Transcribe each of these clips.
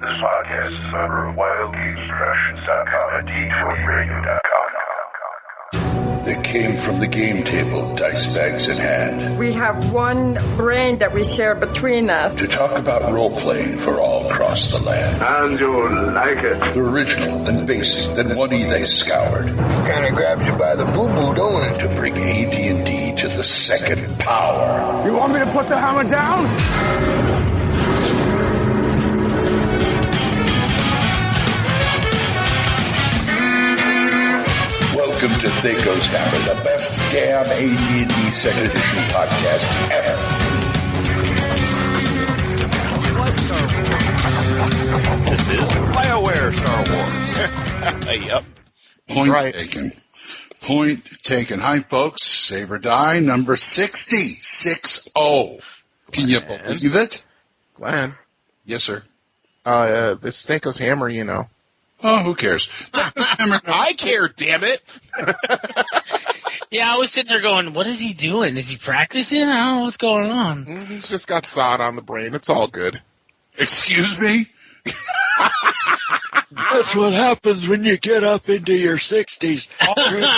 This podcast is a member of WildGamesProductions.com and D20Radio.com. They came from the game table, dice bags in hand. We have one brain that we share between us. To talk about role-playing for all across the land. And you like it. The original and basic, then one they scoured. Kinda grabs you by the boo-boo, don't it? To bring AD&D to the second power. You want me to put the hammer down? Welcome to THACO's Hammer, the best damn AD&D 2nd edition podcast ever. This is BioWare Star Wars. Yep. Point taken. Point taken. Hi, folks. Save or Die, number 60. 6-0. Can you believe it? Glenn. Yes, sir. This THACO's Hammer, you know. Oh, who cares? I care, damn it. Yeah, I was sitting there going, what is he doing? Is he practicing? I don't know what's going on. He's just got sod on the brain. It's all good. Excuse me? That's what happens when you get up into your 60s.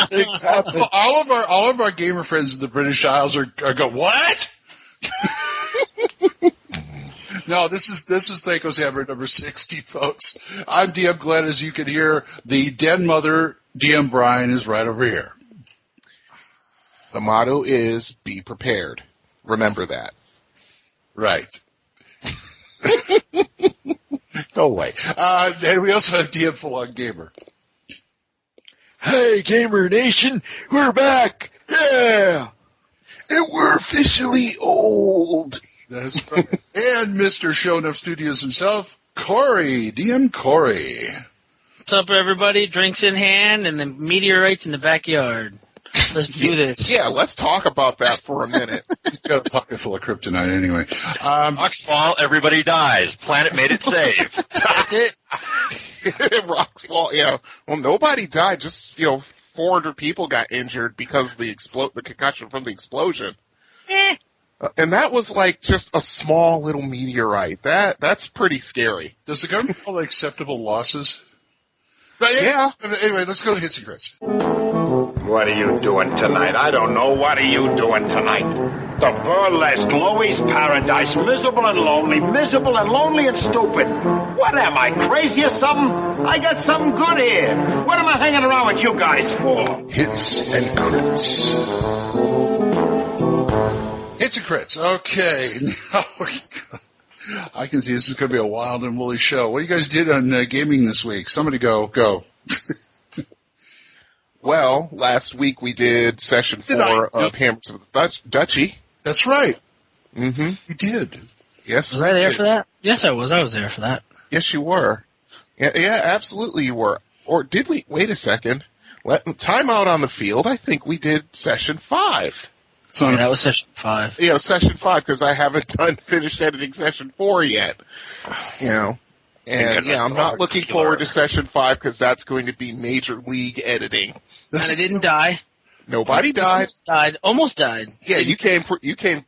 Things happen. All of our gamer friends in the British Isles are go, what? No, this is THACO's Hammer number 60, folks. I'm DM Glenn. As you can hear, the den mother, DM Brian, is right over here. The motto is, be prepared. Remember that. Right. Go away. And we also have DM Full-On Gamer. Hey, Gamer Nation, we're back. Yeah. And we're officially old. That's right. And Mr. Show Enough Studios himself, Corey, DM Corey. What's up, everybody? Drinks in hand and the meteorites in the backyard. Let's do this. Yeah, let's talk about that for a minute. He's got a pocket full of kryptonite anyway. Rocks fall, everybody dies. Planet made it safe. That's it. Rocks fall, yeah. Well, nobody died. Just, 400 people got injured because of the concussion from the explosion. And that was like just a small little meteorite. That's pretty scary. Does the government call it acceptable losses? Yeah. Anyway, let's go to Hits and Grits. What are you doing tonight? I don't know. What are you doing tonight? The burlesque, Louie's Paradise, miserable and lonely and stupid. What am I, crazy or something? I got something good here. What am I hanging around with you guys for? Hits and Crits. Hits and Crits. Okay. I can see this is going to be a wild and woolly show. What you guys did on gaming this week? Somebody go. Well, last week we did session 4 of Hammers of the Duchy. That's right. Mm-hmm. You did. Yes. Was I there for that? Yes, I was. I was there for that. Yes, you were. Yeah, absolutely you were. Or did we? Wait a second. Time out on the field. I think we did session 5. Yeah, that was session 5. Yeah, session 5, because I haven't finished editing session 4 yet. And I'm not looking forward to session 5 because that's going to be major league editing. And I didn't die. Nobody died. Almost died. Yeah, you came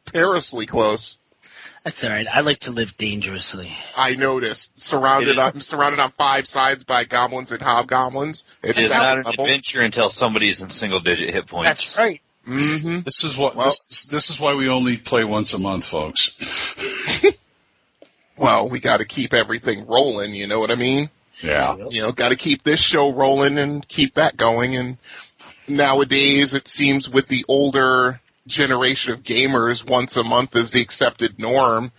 perilously close. That's all right. I like to live dangerously. I noticed. I'm surrounded on 5 sides by goblins and hobgoblins. It is not an adventure until somebody's in single-digit hit points. That's right. Mm-hmm. This is why we only play once a month, folks. Well, we got to keep everything rolling, you know what I mean? Yeah. Got to keep this show rolling and keep that going. And nowadays, it seems with the older generation of gamers, once a month is the accepted norm.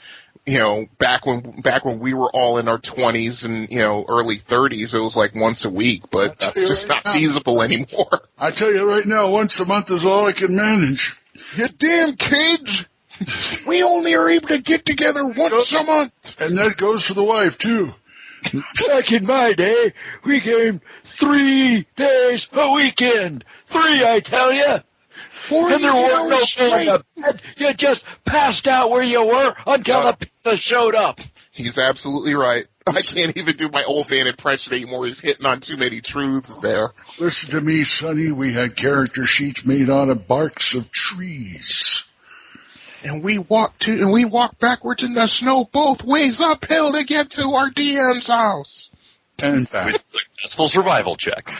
Back when we were all in our 20s and, early 30s, it was like once a week, but that's just not feasible anymore. I tell you right now, once a month is all I can manage. You damn kids! We only are able to get together once a month. And that goes for the wife, too. Back in my day, we gamed 3 days a weekend. 3, I tell you. And there were no going to bed. You just passed out where you were until the pizza showed up. He's absolutely right. I can't even do my old man impression anymore. He's hitting on too many truths there. Listen to me, Sonny. We had character sheets made out of barks of trees. And we walk backwards in the snow both ways uphill to get to our DM's house. And With successful survival check.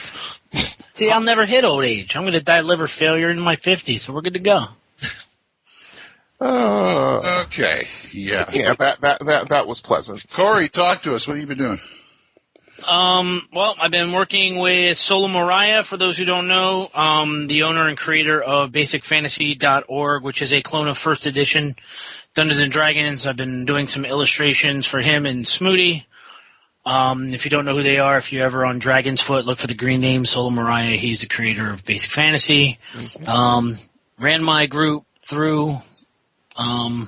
See, I'll never hit old age. I'm going to die of liver failure in my 50s, so we're good to go. okay, yeah. Yeah, that was pleasant. Corey, talk to us. What have you been doing? Well, I've been working with Solo Mariah, for those who don't know, the owner and creator of BasicFantasy.org, which is a clone of First Edition Dungeons & Dragons. I've been doing some illustrations for him and Smooty. If you don't know who they are, if you're ever on Dragon's Foot, look for the green name, Solo Mariah. He's the creator of Basic Fantasy. Ran my group through the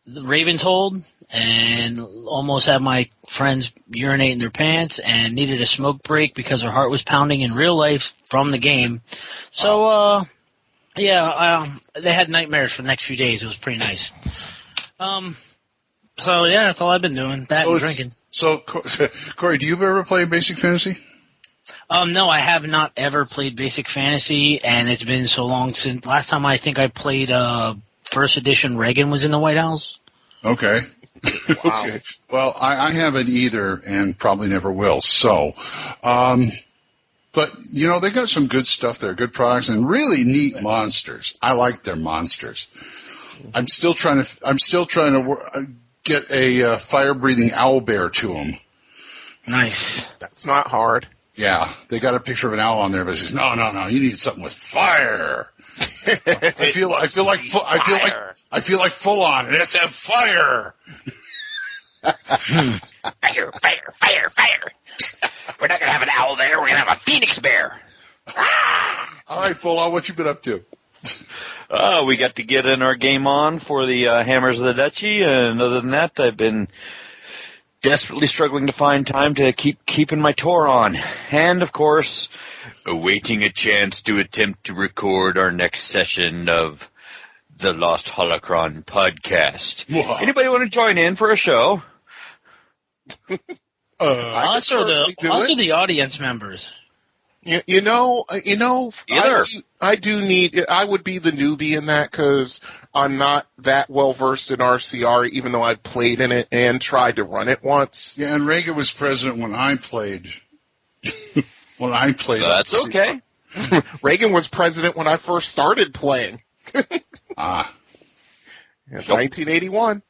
Raven's Hold and almost had my friends urinate in their pants and needed a smoke break because their heart was pounding in real life from the game. So, they had nightmares for the next few days. It was pretty nice. So, yeah, that's all I've been doing. That and drinking. So, Corey, do you ever play Basic Fantasy? No, I have not ever played Basic Fantasy, and it's been so long since last time I think I played First Edition Reagan was in the White House. Okay. Wow. Okay. Well, I haven't either and probably never will. So, but, you know, they got some good stuff there, good products, and really neat monsters. I like their monsters. I'm still trying to get a fire-breathing owlbear to them. Nice. That's not hard. Yeah, they got a picture of an owl on there, but it says, no, you need something with fire. I feel like full on, and SM fire. Fire. We're not going to have an owl there. We're going to have a phoenix bear. All right, full on, what you been up to? We got to get in our game on for the Hammers of the Duchy, and other than that, I've been desperately struggling to find time to keep keeping my tour on. And, of course, awaiting a chance to attempt to record our next session of the Lost Holocron podcast. Whoa. Anybody want to join in for a show? Also the audience members. I would be the newbie in that because I'm not that well versed in RCR, even though I've played in it and tried to run it once. Yeah, and Reagan was president when I played. That's okay. Reagan was president when I first started playing. In 1981.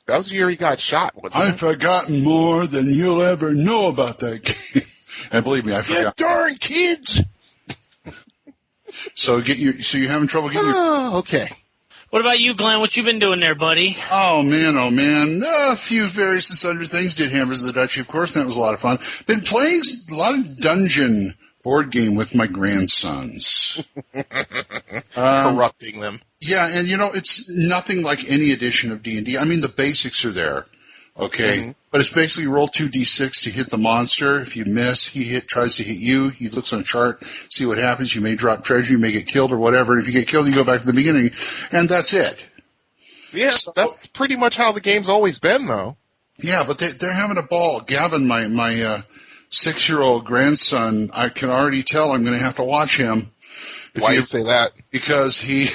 That was the year he got shot, wasn't it? I've forgotten more than you'll ever know about that game. And believe me, I forgot. You darn kids! So you're having trouble getting your... okay. What about you, Glenn? What you been doing there, buddy? Oh, man. A few various and sundry things. Did Hammers of the Duchy, of course, and that was a lot of fun. Been playing a lot of dungeon board game with my grandsons. Corrupting them. Yeah, and it's nothing like any edition of D&D. I mean, the basics are there, okay? Mm-hmm. But it's basically roll 2d6 to hit the monster. If you miss, he tries to hit you. He looks on a chart, see what happens. You may drop treasure, you may get killed or whatever. And if you get killed, you go back to the beginning, and that's it. Yeah, so, that's pretty much how the game's always been, though. Yeah, but they're having a ball. Gavin, my 6-year-old grandson, I can already tell I'm going to have to watch him. Why do you say that? Because he...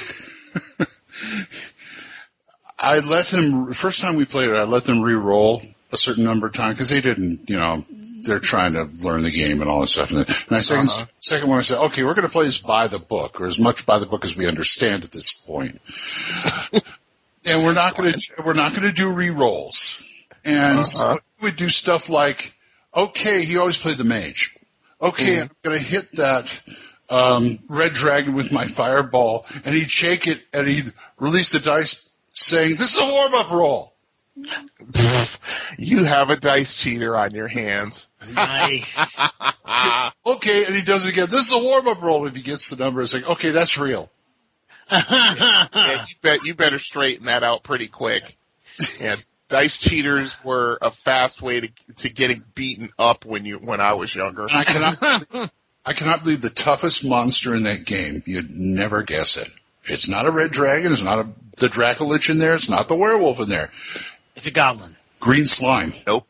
I let him, first time we played it, I let them re-roll a certain number of times because they didn't, they're trying to learn the game and all that stuff. And second one, I said, okay, we're going to play this by the book, or as much by the book as we understand at this point. And we're not going to do re-rolls. And so we would do stuff like, okay, he always played the mage. Okay, I'm going to hit that red dragon with my fireball, and he'd shake it, and he'd release the dice saying, this is a warm-up roll. You have a dice cheater on your hands. Nice. Okay, and he does it again. This is a warm-up roll. If he gets the number, it's like, okay, that's real. Yeah, you better straighten that out pretty quick. Yeah, dice cheaters were a fast way to getting beaten up when I was younger. And I cannot believe the toughest monster in that game. You'd never guess it. It's not a red dragon. It's not the Dracolich in there. It's not the werewolf in there. It's a goblin. Green slime. Nope.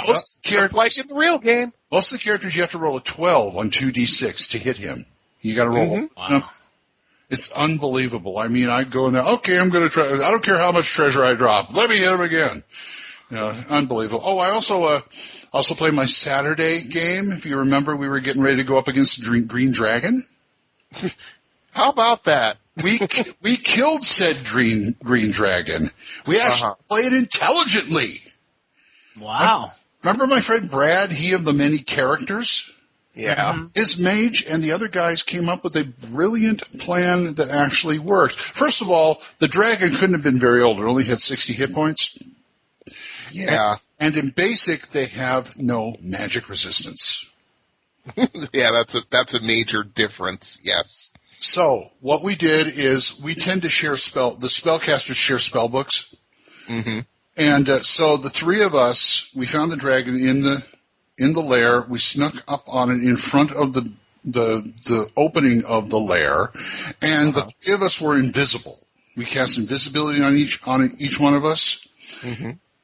Most characters, like in the real game. Most of the characters you have to roll a 12 on 2d6 to hit him. You got to roll. Mm-hmm. Wow. It's unbelievable. I mean, I go in there. Okay, I'm going to try. I don't care how much treasure I drop. Let me hit him again. Unbelievable. Oh, I also played my Saturday game. If you remember, we were getting ready to go up against Green Dragon. How about that? We killed said Green Dragon. We actually played intelligently. Wow. Remember my friend Brad, he of the many characters? Yeah. His mage and the other guys came up with a brilliant plan that actually worked. First of all, the dragon couldn't have been very old. It only had 60 hit points. Yeah. And in basic, they have no magic resistance. Yeah, that's a major difference, yes. So, what we did is we tend to share the spellcasters share spell books. Mm-hmm. And so the three of us, we found the dragon in the lair. We snuck up on it in front of the opening of the lair, and the three of us were invisible. We cast invisibility on each one of us,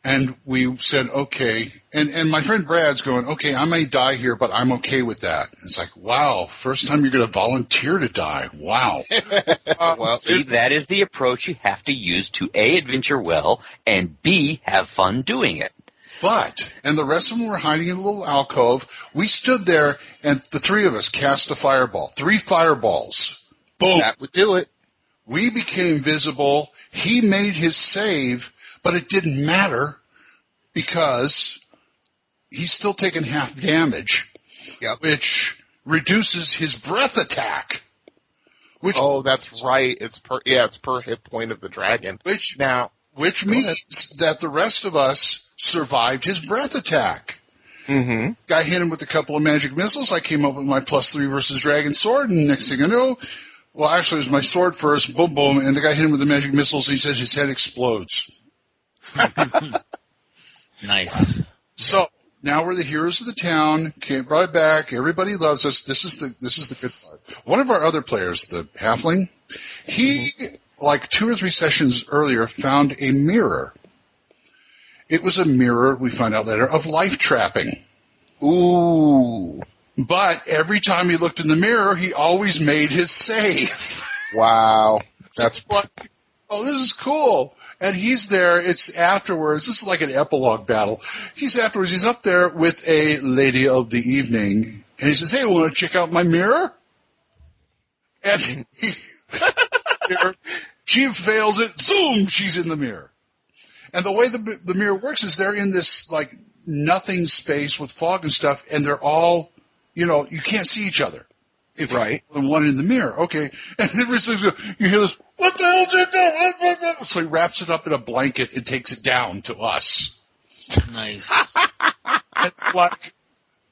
and we said, okay. And my friend Brad's going, okay, I may die here, but I'm okay with that. It's like, wow, first time you're going to volunteer to die. Wow. Well, see, that is the approach you have to use to A, adventure well, and B, have fun doing it. And the rest of them were hiding in a little alcove. We stood there, and the three of us cast a fireball. 3 fireballs. Boom. That would do it. We became visible. He made his save, but it didn't matter because he's still taking half damage, which reduces his breath attack. That's right. It's per hit point of the dragon. Which means that the rest of us survived his breath attack. Mm-hmm. Guy hit him with a couple of magic missiles. I came up with my +3 versus dragon sword, and next thing I know, well, actually, it was my sword first, boom, boom, and the guy hit him with the magic missiles, and he says his head explodes. Nice. So, now we're the heroes of the town, brought it back, everybody loves us, this is the good part. One of our other players, the halfling, he, like 2 or 3 sessions earlier, found a mirror. It was a mirror, we find out later, of life trapping. Ooh. But every time he looked in the mirror, he always made his save. Wow. That's like, oh, this is cool. And he's there, it's afterwards, this is like an epilogue battle. He's up there with a lady of the evening, and he says, hey, want to check out my mirror? And she fails it, zoom, she's in the mirror. And the way the mirror works is they're in this, like, nothing space with fog and stuff, and they're all, you can't see each other. If right. The one in the mirror, okay. And then you hear this, what the hell did you do? So he wraps it up in a blanket and takes it down to us. Nice.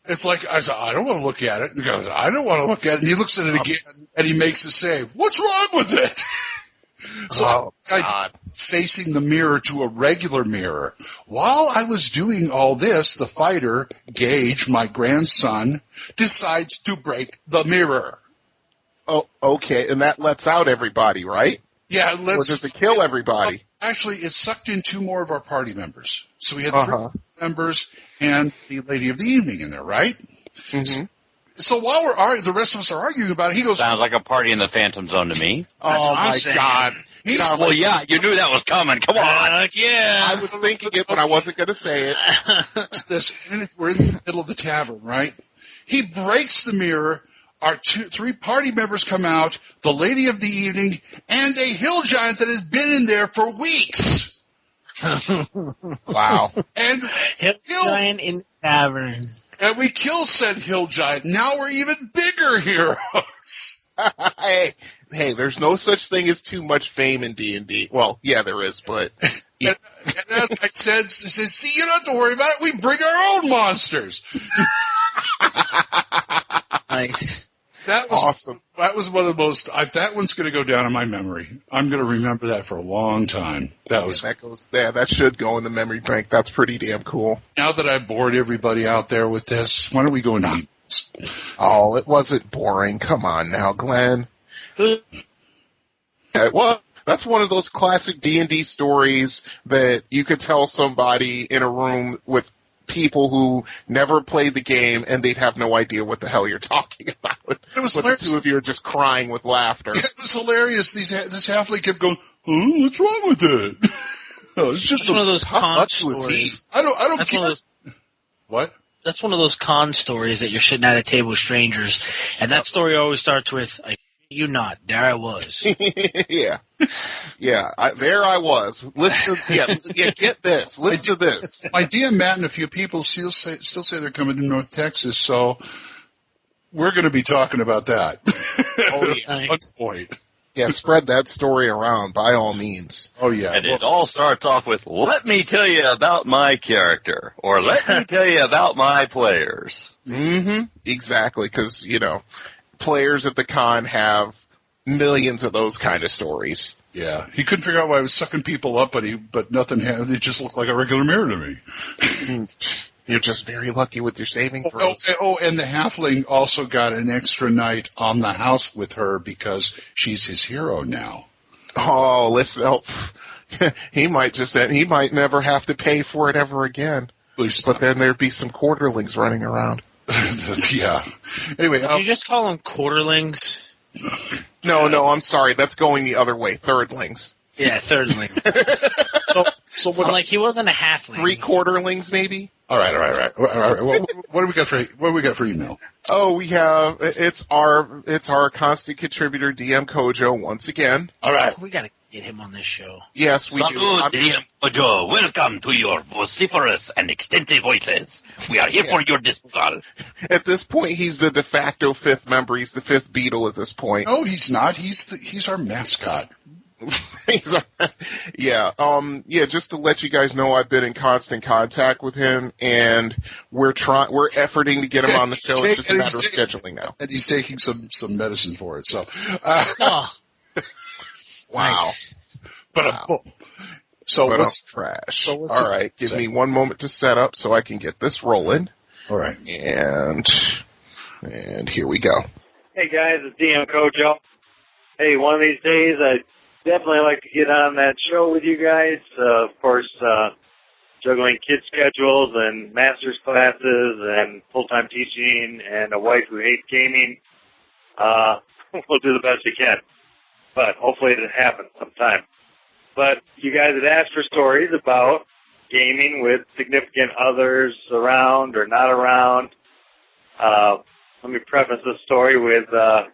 It's like, I said, I don't want to look at it. He goes, I don't want to look at it. And he looks at it again, and he makes a save. What's wrong with it? So I facing the mirror to a regular mirror. While I was doing all this, the fighter, Gage, my grandson, decides to break the mirror. Oh, okay. And that lets out everybody, right? Yeah, or does it kill everybody? Actually, it sucked in 2 more of our party members. So we had 3 members and the lady of the evening in there, right? Mm-hmm. So while the rest of us are arguing about it, he goes... Sounds like a party in the Phantom Zone to me. Oh, my God. Well, yeah, you knew that was coming. Come on. Yeah. I was thinking it, but I wasn't going to say it. We're in the middle of the tavern, right? He breaks the mirror. Our 3 party members come out, the lady of the evening, and a hill giant that has been in there for weeks. Wow. And hill giant in the tavern. And we kill said hill giant. Now we're even bigger heroes. Hey, there's no such thing as too much fame in D&D. Well, yeah, there is, but... And as I said, see, you don't have to worry about it. We bring our own monsters. Nice. That was awesome. That was one of the most... that one's going to go down in my memory. I'm going to remember that for a long time. That should go in the memory bank. That's pretty damn cool. Now that I've bored everybody out there with this, why don't we go into emails? Oh, it wasn't boring. Come on now, Glenn. Well, that's one of those classic D&D stories that you could tell somebody in a room with people who never played the game, and they'd have no idea what the hell you're talking about. It was but hilarious. The two of you are just crying with laughter. It was hilarious. This halfling kept going, "Oh, what's wrong with it?" Oh, it's just one of those how con much was stories. he? I don't That's care. one of those- What? That's one of those con stories that you're sitting at a table with strangers, and that story always starts with, "I you not, there I was." Yeah. There I was. Listen, get this. Listen to this. My DM Matt and a few people still say they're coming to North Texas, so we're going to be talking about that. Oh, yeah. At one point. Yeah, spread that story around by all means. Oh, yeah. And it all starts off with, let me tell you about my character, or let me tell you about my players. Mm-hmm. Exactly, because, players at the con have millions of those kind of stories. Yeah. He couldn't figure out why I was sucking people up, but nothing happened. It just looked like a regular mirror to me. You're just very lucky with your saving throws. Oh, and the halfling also got an extra night on the house with her because she's his hero now. Oh, listen, he might never have to pay for it ever again. But then there'd be some quarterlings running around. Yeah. Anyway, Did you just call them quarterlings? No, I'm sorry. That's going the other way. Thirdlings. Yeah, thirdlings. so I'm like, he wasn't a halfling. 3/4lings, maybe. All right. What do we got for email? Oh, we have it's our constant contributor DM Kojo once again. All right. We gotta get him on this show. Yes, we do. Salud, DM Kojo. Welcome to your vociferous and extensive voices. We are here for your disposal. At this point, he's the de facto fifth member. He's the fifth Beatle at this point. No, he's not. He's our mascot. Just to let you guys know, I've been in constant contact with him, and we're efforting to get him on the show. It's just a matter of scheduling now. And he's taking some medicine for it. So, Oh. Wow. Nice. So what's trash? So what's all right, give me one moment to set up so I can get this rolling. All right, and here we go. Hey guys, it's DM Kojo. Hey, one of these days I'd definitely like to get on that show with you guys. Of course, juggling kid schedules and master's classes and full-time teaching and a wife who hates gaming. We'll do the best we can. But hopefully it happens sometime. But you guys had asked for stories about gaming with significant others around or not around. Let me preface this story with, I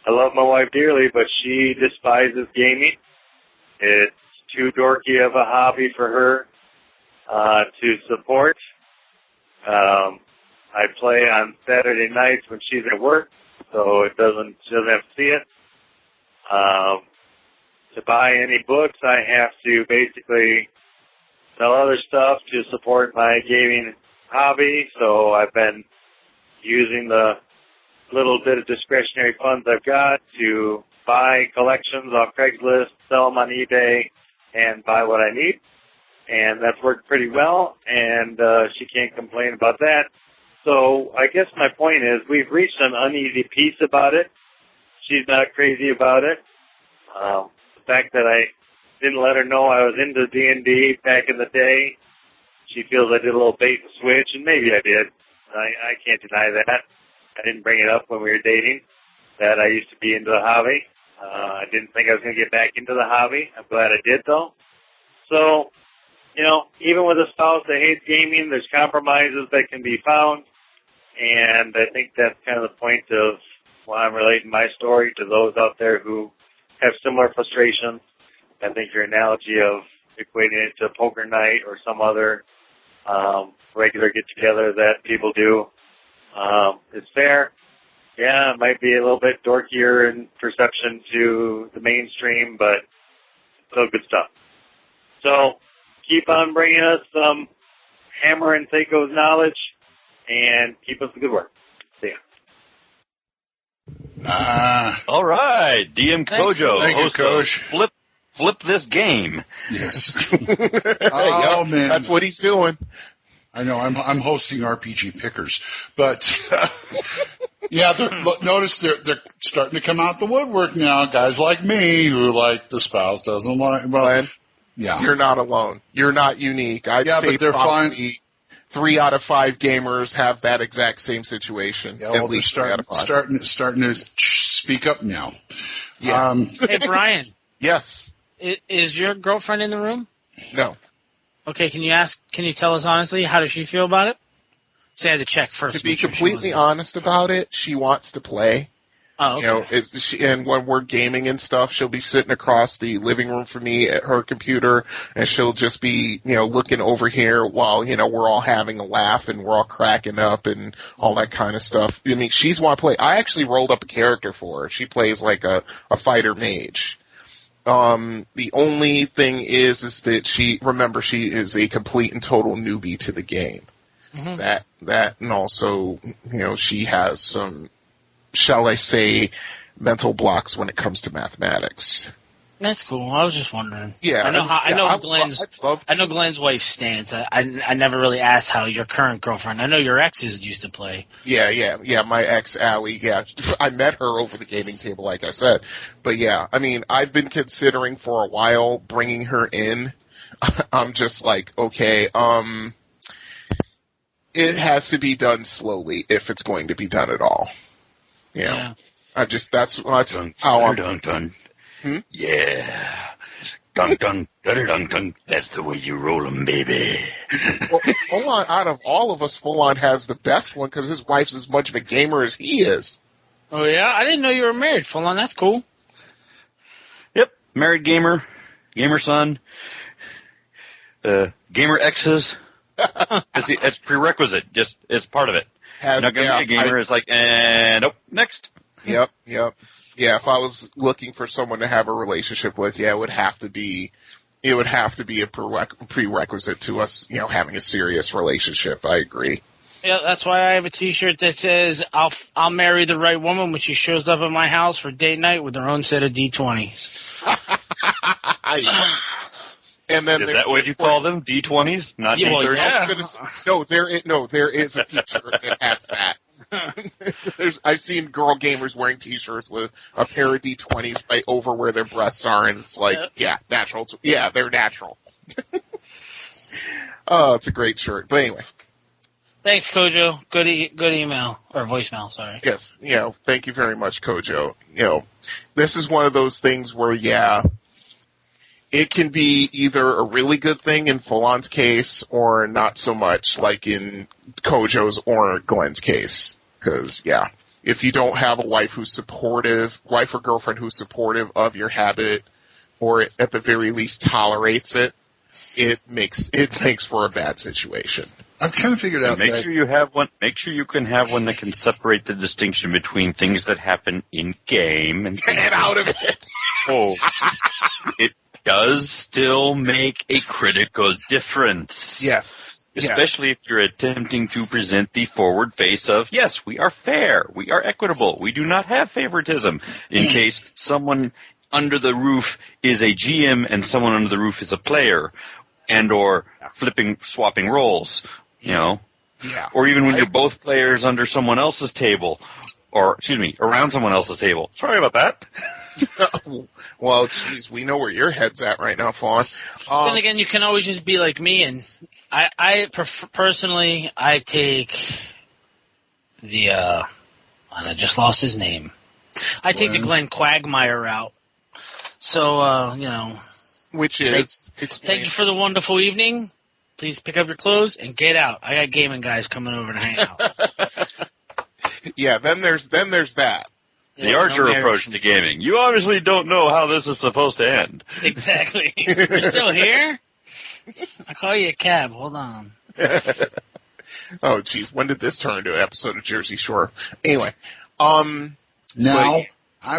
love my wife dearly, but she despises gaming. It's too dorky of a hobby for her to support. I play on Saturday nights when she's at work, so she doesn't have to see it. To buy any books, I have to basically sell other stuff to support my gaming hobby, so I've been using the little bit of discretionary funds I've got to buy collections off Craigslist, sell them on eBay, and buy what I need. And that's worked pretty well, and she can't complain about that. So I guess my point is we've reached an uneasy peace about it. She's not crazy about it. The fact that I didn't let her know I was into D&D back in the day, she feels I did a little bait and switch, and maybe I did. I can't deny that. I didn't bring it up when we were dating, that I used to be into the hobby. I didn't think I was going to get back into the hobby. I'm glad I did, though. So, even with a spouse that hates gaming, there's compromises that can be found, and I think that's kind of the point of why I'm relating my story to those out there who have similar frustrations. I think your analogy of equating it to poker night or some other regular get-together that people do is fair. Yeah, it might be a little bit dorkier in perception to the mainstream, but still good stuff. So keep on bringing us some Hammer and THACO's knowledge, and keep us the good work. See ya. All right, DM Kojo, Thank you, host Coach. of Flip This Game. Yes. Oh, man. That's what he's doing. I know. I'm hosting RPG Pickers, but yeah, notice they're starting to come out the woodwork now. Guys like me who like the spouse doesn't like. Well, Glenn, yeah, you're not alone. You're not unique. I'd say but they're probably 3 out of 5 gamers have that exact same situation. Yeah, well, they're starting to speak up now. Yeah. Hey, Brian. Yes. Is your girlfriend in the room? No. Okay, can you tell us honestly, how does she feel about it? So I had to check first. To be completely honest about it, she wants to play. Oh, okay. And when we're gaming and stuff, she'll be sitting across the living room from me at her computer, and she'll just be, looking over here while, we're all having a laugh and we're all cracking up and all that kind of stuff. I mean, she's want to play. I actually rolled up a character for her. She plays like a fighter mage. The only thing is that she is a complete and total newbie to the game. Mm-hmm. That, and also, she has some, shall I say, mental blocks when it comes to mathematics. That's cool. I was just wondering. Yeah, I know Glenn's wife's stance. I never really asked how your current girlfriend. I know your exes used to play. Yeah. My ex Allie. Yeah, I met her over the gaming table, like I said. But yeah, I mean, I've been considering for a while bringing her in. I'm just like, okay, it has to be done slowly if it's going to be done at all. Yeah. That's how I'm. Dun, dun. Hmm? Yeah. Dun, dun, dun, dun, dun. That's the way you roll 'em, baby. Well, Full-On, out of all of us, Full-On has the best one because his wife's as much of a gamer as he is. Oh, yeah? I didn't know you were married, Full-On. That's cool. Yep. Married gamer son, gamer exes. It's prerequisite. It's part of it. You're not going to be a gamer. It's like, nope, next. Yep. Yeah, if I was looking for someone to have a relationship with, it would have to be a prerequisite to us, having a serious relationship. I agree. Yeah, that's why I have a T-shirt that says, I'll marry the right woman when she shows up at my house for date night with her own set of D20s. And then is that what you call them? D20s? Not D30s? Yeah. No, there is a T-shirt that has that. I've seen girl gamers wearing T-shirts with a pair of D20s right over where their breasts are, and it's like, natural. Yeah, they're natural. Oh, it's a great shirt. But anyway. Thanks, Kojo. Good email. Or voicemail, sorry. Yes, thank you very much, Kojo. This is one of those things where, it can be either a really good thing in Full-On's case or not so much, like in Kojo's or Glenn's case. Because, if you don't have a wife or girlfriend who's supportive of your habit, or at the very least tolerates it, it makes for a bad situation. I've kind of figured out Make sure you have one. Make sure you can have one that can separate the distinction between things that happen in game and get out of it. Oh, it does still make a critical difference. Yes. Especially if you're attempting to present the forward face of, yes, we are fair, we are equitable, we do not have favoritism, in case someone under the roof is a GM and someone under the roof is a player, and or swapping roles, or even when you're both players under someone else's table, around someone else's table. Sorry about that. Well, geez, we know where your head's at right now, Fawn. Then again, you can always just be like me, and I personally, I take the, and I just lost his name. I take the Glenn Quagmire route. So, which is, thank you for the wonderful evening. Please pick up your clothes and get out. I got gaming guys coming over to hang out. Then there's that. The Archer approach to gaming. You obviously don't know how this is supposed to end. Exactly. You're still here? I'll call you a cab. Hold on. Oh, geez. When did this turn into an episode of Jersey Shore? Anyway. I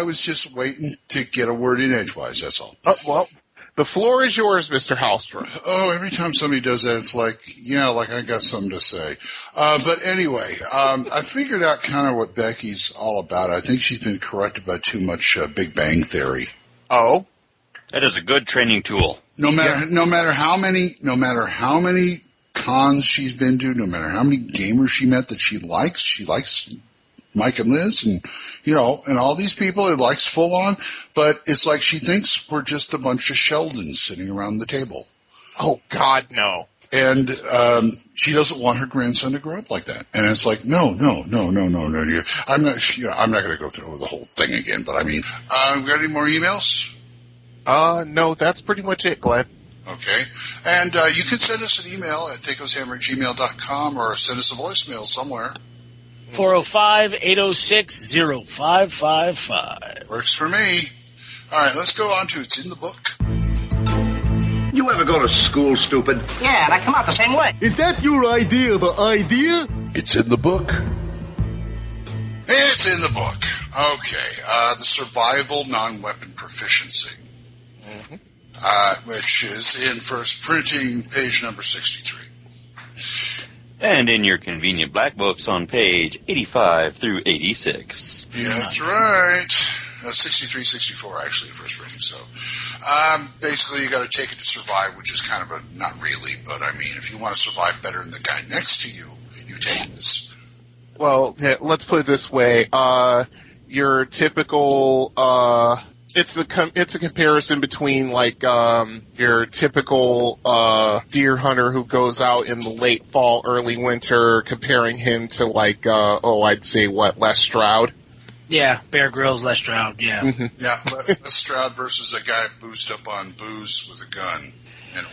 was just waiting to get a word in edgewise, that's all. Oh, well, the floor is yours, Mr. Hallstrom. Oh, every time somebody does that, it's like, like I got something to say. But anyway, I figured out kind of what Becky's all about. I think she's been corrupted by too much Big Bang Theory. Oh? That is a good training tool. No matter how many cons she's been to, no matter how many gamers she met that she likes Mike and Liz and, and all these people it likes Full-On, but it's like she thinks we're just a bunch of Sheldons sitting around the table. Oh, God, no. And she doesn't want her grandson to grow up like that. And it's like, no. I'm not going to go through the whole thing again. But I mean, we got any more emails? No, that's pretty much it, Glenn. Okay. And you can send us an email at THACOsHammer@gmail.com or send us a voicemail somewhere. 405-806-0555. Works for me. All right, let's go on to It's in the Book. You ever go to school, stupid? Yeah, and I come out the same way. Is that your idea of an idea? It's in the book. It's in the book. Okay. The survival non-weapon proficiency. Which is in first printing, page number 63. And in your convenient black books on page 85 through 86. Yeah, that's right. 63, 64, actually, first printing. So, basically, you got to take it to survive, which is kind of a, not really, but I mean, if you want to survive better than the guy next to you, you take this. Well, let's put it this way. Your typical, it's a comparison between like your typical deer hunter who goes out in the late fall, early winter, comparing him to like I'd say Les Stroud. Yeah, Bear Grylls, Les Stroud. Yeah, Yeah, Les Stroud versus a guy boozed up on booze with a gun. And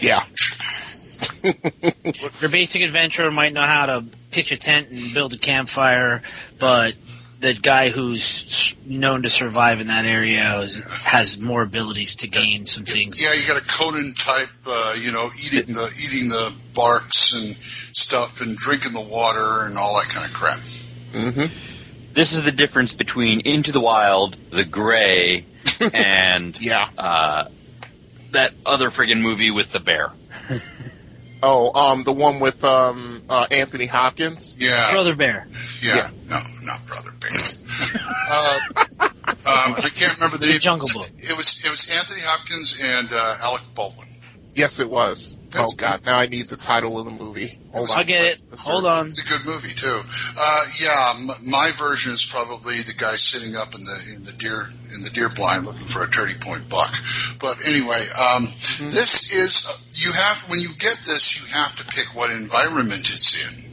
Your basic adventurer might know how to pitch a tent and build a campfire, but the guy who's known to survive in that area has more abilities to gain some things. Yeah, you got a Conan type, eating the barks and stuff and drinking the water and all that kind of crap. Mm-hmm. This is the difference between Into the Wild, The Gray, and that other friggin' movie with the bear. The one with Anthony Hopkins? Yeah. Brother Bear. Yeah. No, not Brother Bear. I can't remember the name. Jungle Book. It was Anthony Hopkins and Alec Baldwin. Yes, it was. God, now I need the title of the movie. I'll get it. Hold on. It's a good movie too. My version is probably the guy sitting up in the deer blind looking for a 30-point buck. But anyway, this is when you get this, you have to pick what environment it's in.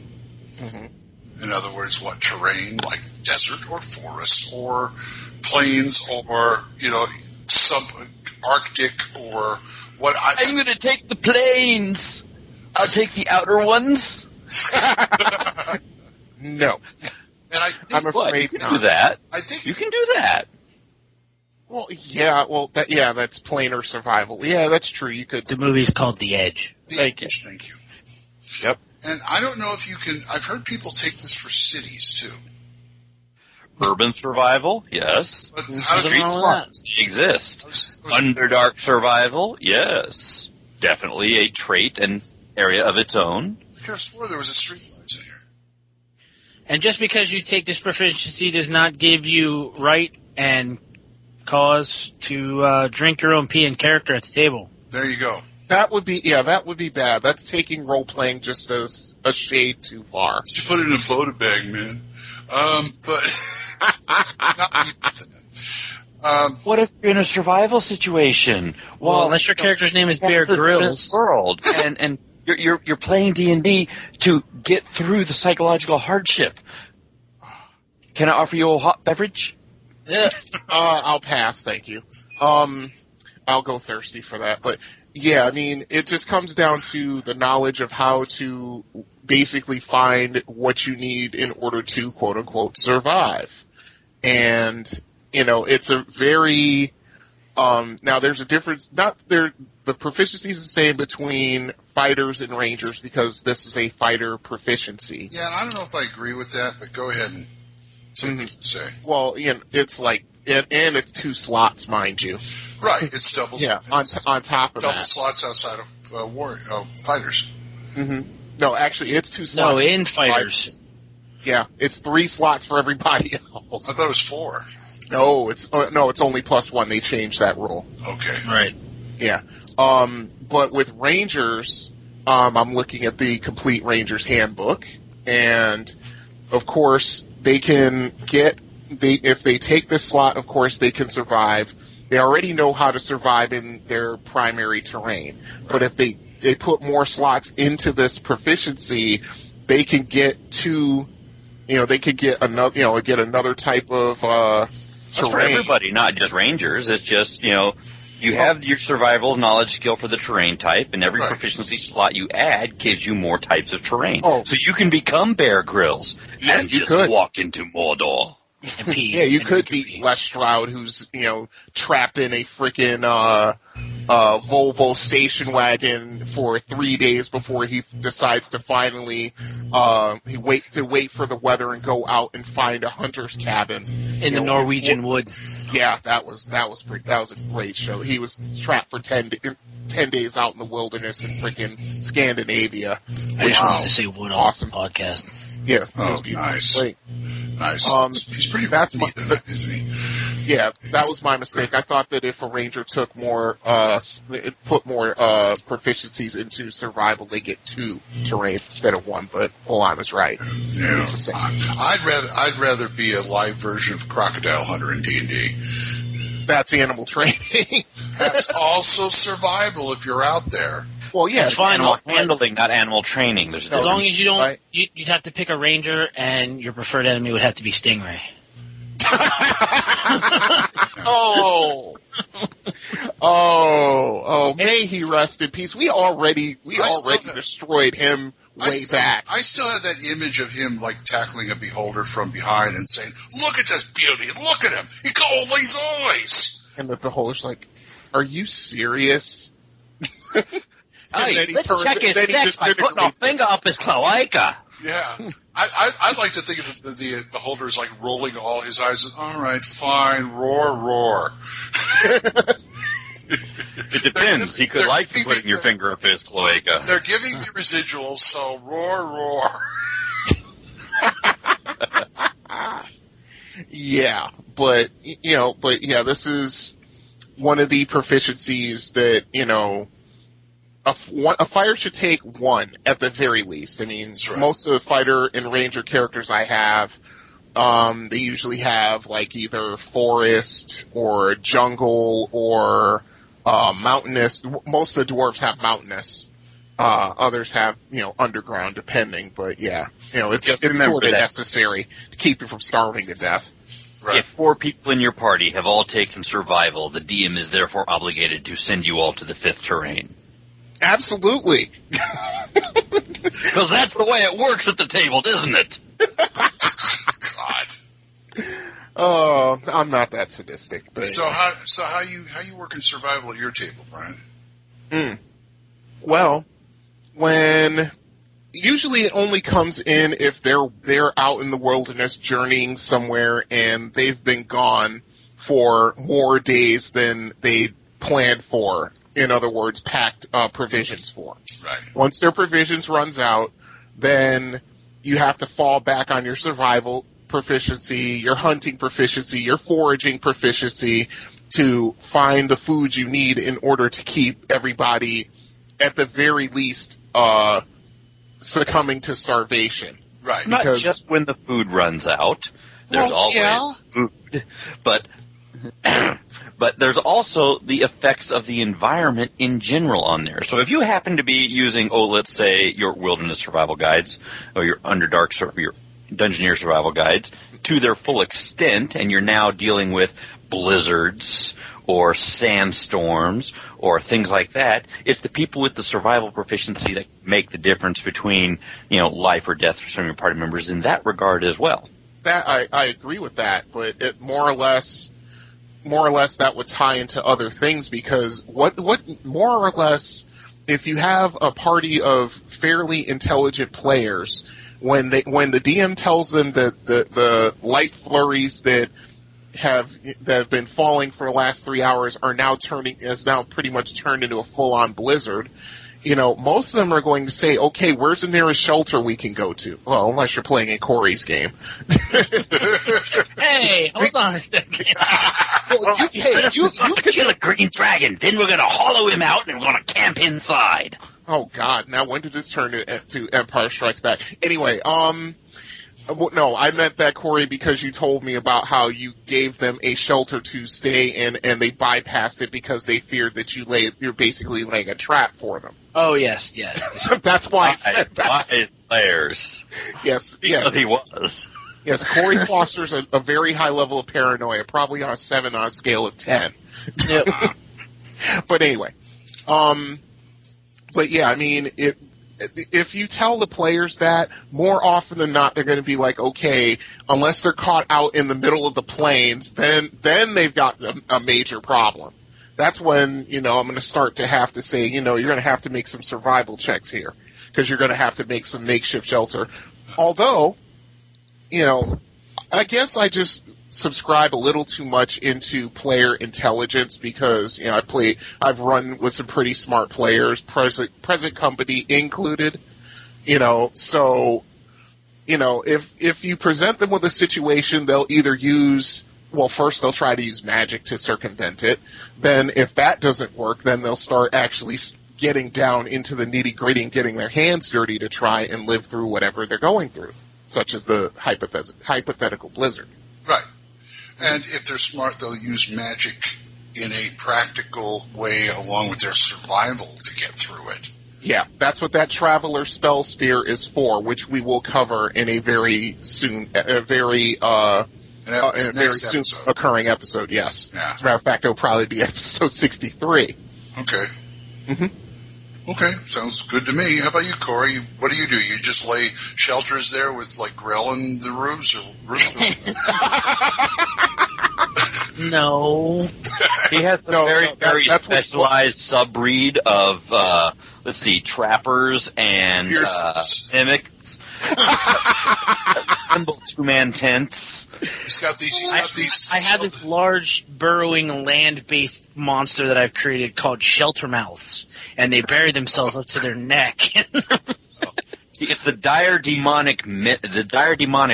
Mm-hmm. In other words, what terrain, like desert or forest or plains or sub-Arctic or what? I'm going to take the plains. I'll take the outer ones. No. And I'm afraid you can do that. I think you can do that. Well, yeah. Well, that's planar survival. Yeah, that's true. You could. The movie's called The Edge. Thank you. Yep. And I don't know if you can. I've heard people take this for cities too. Urban survival, yes. But how does it exist? Underdark survival, yes. Definitely a trait and area of its own. I could have swore there was a streetlights in here. And just because you take this proficiency does not give you right and cause to drink your own pee in character at the table. There you go. That would be bad. That's taking role playing just as a shade too far. You put it in a Boda bag, man. What if you're in a survival situation? Well, unless your character's name is Bear Grylls. World, and you're playing D&D to get through the psychological hardship. Can I offer you a hot beverage? I'll pass, thank you. I'll go thirsty for that, but yeah, I mean, it just comes down to the knowledge of how to basically find what you need in order to quote unquote survive. And, it's a very, now there's a difference, the proficiency is the same between fighters and rangers because this is a fighter proficiency. Yeah, and I don't know if I agree with that, but go ahead and say. Well, it's like, and it's 2 slots, mind you. Right, it's double. Yeah, on top of double that. slots outside of fighters. Mm-hmm. No, actually, it's 2 slots. No, in fighters. Yeah, it's 3 slots for everybody else. I thought it was 4. No, it's only +1. They changed that rule. Okay. Right. Yeah. But with Rangers, I'm looking at the Complete Rangers Handbook, and of course they can if they take this slot, of course they can survive. They already know how to survive in their primary terrain. But if they they put more slots into this proficiency, they can get another type of terrain. That's for everybody, not just rangers. It's just, you have your survival knowledge skill for the terrain type, and every proficiency slot you add gives you more types of terrain. Oh. So you can become Bear Grylls and just walk into Mordor. Yeah, you could be Les Stroud, who's, trapped in a freaking Volvo station wagon for 3 days before he decides to finally wait for the weather and go out and find a hunter's cabin in the Norwegian wood. Yeah, that was a great show. He was trapped for 10 days out in the wilderness in freaking Scandinavia. I just wanted to say wood on the podcast. Yeah. Oh, nice. Great. Nice. He's pretty neat in that, isn't he? Yeah, that was my mistake. I thought that if a ranger took put more proficiencies into survival, they get 2 terrain instead of 1. But Olam is right. Yeah. It's the same. I'd rather be a live version of Crocodile Hunter in D&D. That's animal training. That's also survival if you're out there. Well, yeah, it's animal handling, not animal training. As long as you don't, you'd have to pick a ranger, and your preferred enemy would have to be Stingray. May he rest in peace. We already destroyed him back. I still have that image of him like tackling a beholder from behind and saying, "Look at this beauty! Look at him! He got all these eyes!" And the beholder's like, "Are you serious?" Hey, let's check his sex by putting a finger up his cloaca. Yeah. I'd like to think of the beholder as like rolling all his eyes. All right, fine, roar. It depends. He could like putting your finger up his cloaca. They're giving me residuals, so roar. Yeah, but this is one of the proficiencies that, a fighter should take 1 at the very least. I mean, most of the fighter and ranger characters I have, they usually have like either forest or jungle or mountainous. Most of the dwarves have mountainous. Others have, underground, depending. But yeah, it's sort of necessary to keep you from starving to death. Right. If 4 people in your party have all taken survival, the DM is therefore obligated to send you all to the 5th terrain. Absolutely. Because that's the way it works at the table, isn't it? God. Oh, I'm not that sadistic. But so how you work in survival at your table, Brian? Well, usually it only comes in if they're out in the wilderness journeying somewhere and they've been gone for more days than they planned for. In other words, packed provisions for. Right. Once their provisions runs out, then you have to fall back on your survival proficiency, your hunting proficiency, your foraging proficiency to find the food you need in order to keep everybody, at the very least, succumbing to starvation. Right. Not just when the food runs out. There's always food. But there's also the effects of the environment in general on there. So if you happen to be using, let's say, your wilderness survival guides or your Underdark or your Dungeoneer survival guides to their full extent, and you're now dealing with blizzards or sandstorms or things like that, it's the people with the survival proficiency that make the difference between, life or death for some of your party members in that regard as well. That I agree with that, but it more or less that would tie into other things, because what more or less, if you have a party of fairly intelligent players, when the DM tells them that the light flurries that have been falling for the last 3 hours is now pretty much turned into a full-on blizzard, most of them are going to say, okay, where's the nearest shelter we can go to? Well, unless you're playing a Corey's game. Hey, hold on a second. You could kill a green dragon, then we're going to hollow him out and we're going to camp inside. Oh, God. Now, when did this turn to Empire Strikes Back? Anyway, No, I meant that, Corey, because you told me about how you gave them a shelter to stay in, and they bypassed it because they feared that you're basically laying a trap for them. Oh, yes. That's why I said that. By players. Yes, because he was. Yes, Corey fosters a very high level of paranoia, probably on a 7 on a scale of 10. Yep. But anyway, but yeah, I mean, if you tell the players that, more often than not, they're going to be like, okay, unless they're caught out in the middle of the plains, then they've got a major problem. That's when, I'm going to start to have to say, you're going to have to make some survival checks here, because you're going to have to make some makeshift shelter. Although, I guess I just subscribe a little too much into player intelligence because, I've run with some pretty smart players, present company included, so, if you present them with a situation, they'll either first they'll try to use magic to circumvent it. Then if that doesn't work, then they'll start actually getting down into the nitty-gritty and getting their hands dirty to try and live through whatever they're going through, such as the hypothetical blizzard. Right. And if they're smart, they'll use magic in a practical way along with their survival to get through it. Yeah, that's what that Traveler spell sphere is for, which we will cover in a very soon, very soon occurring episode, yes. Yeah. As a matter of fact, it'll probably be episode 63. Okay. Mm-hmm. Okay, sounds good to me. How about you, Corey? What do? You just lay shelters there with, like, grilling the roofs? No. He has a very specialized sub-breed of, trappers and mimics. Simple two-man tents. He's got these. I have this large burrowing land-based monster that I've created called shelter mouths, and they bury themselves up to their neck. See, it's the dire demonic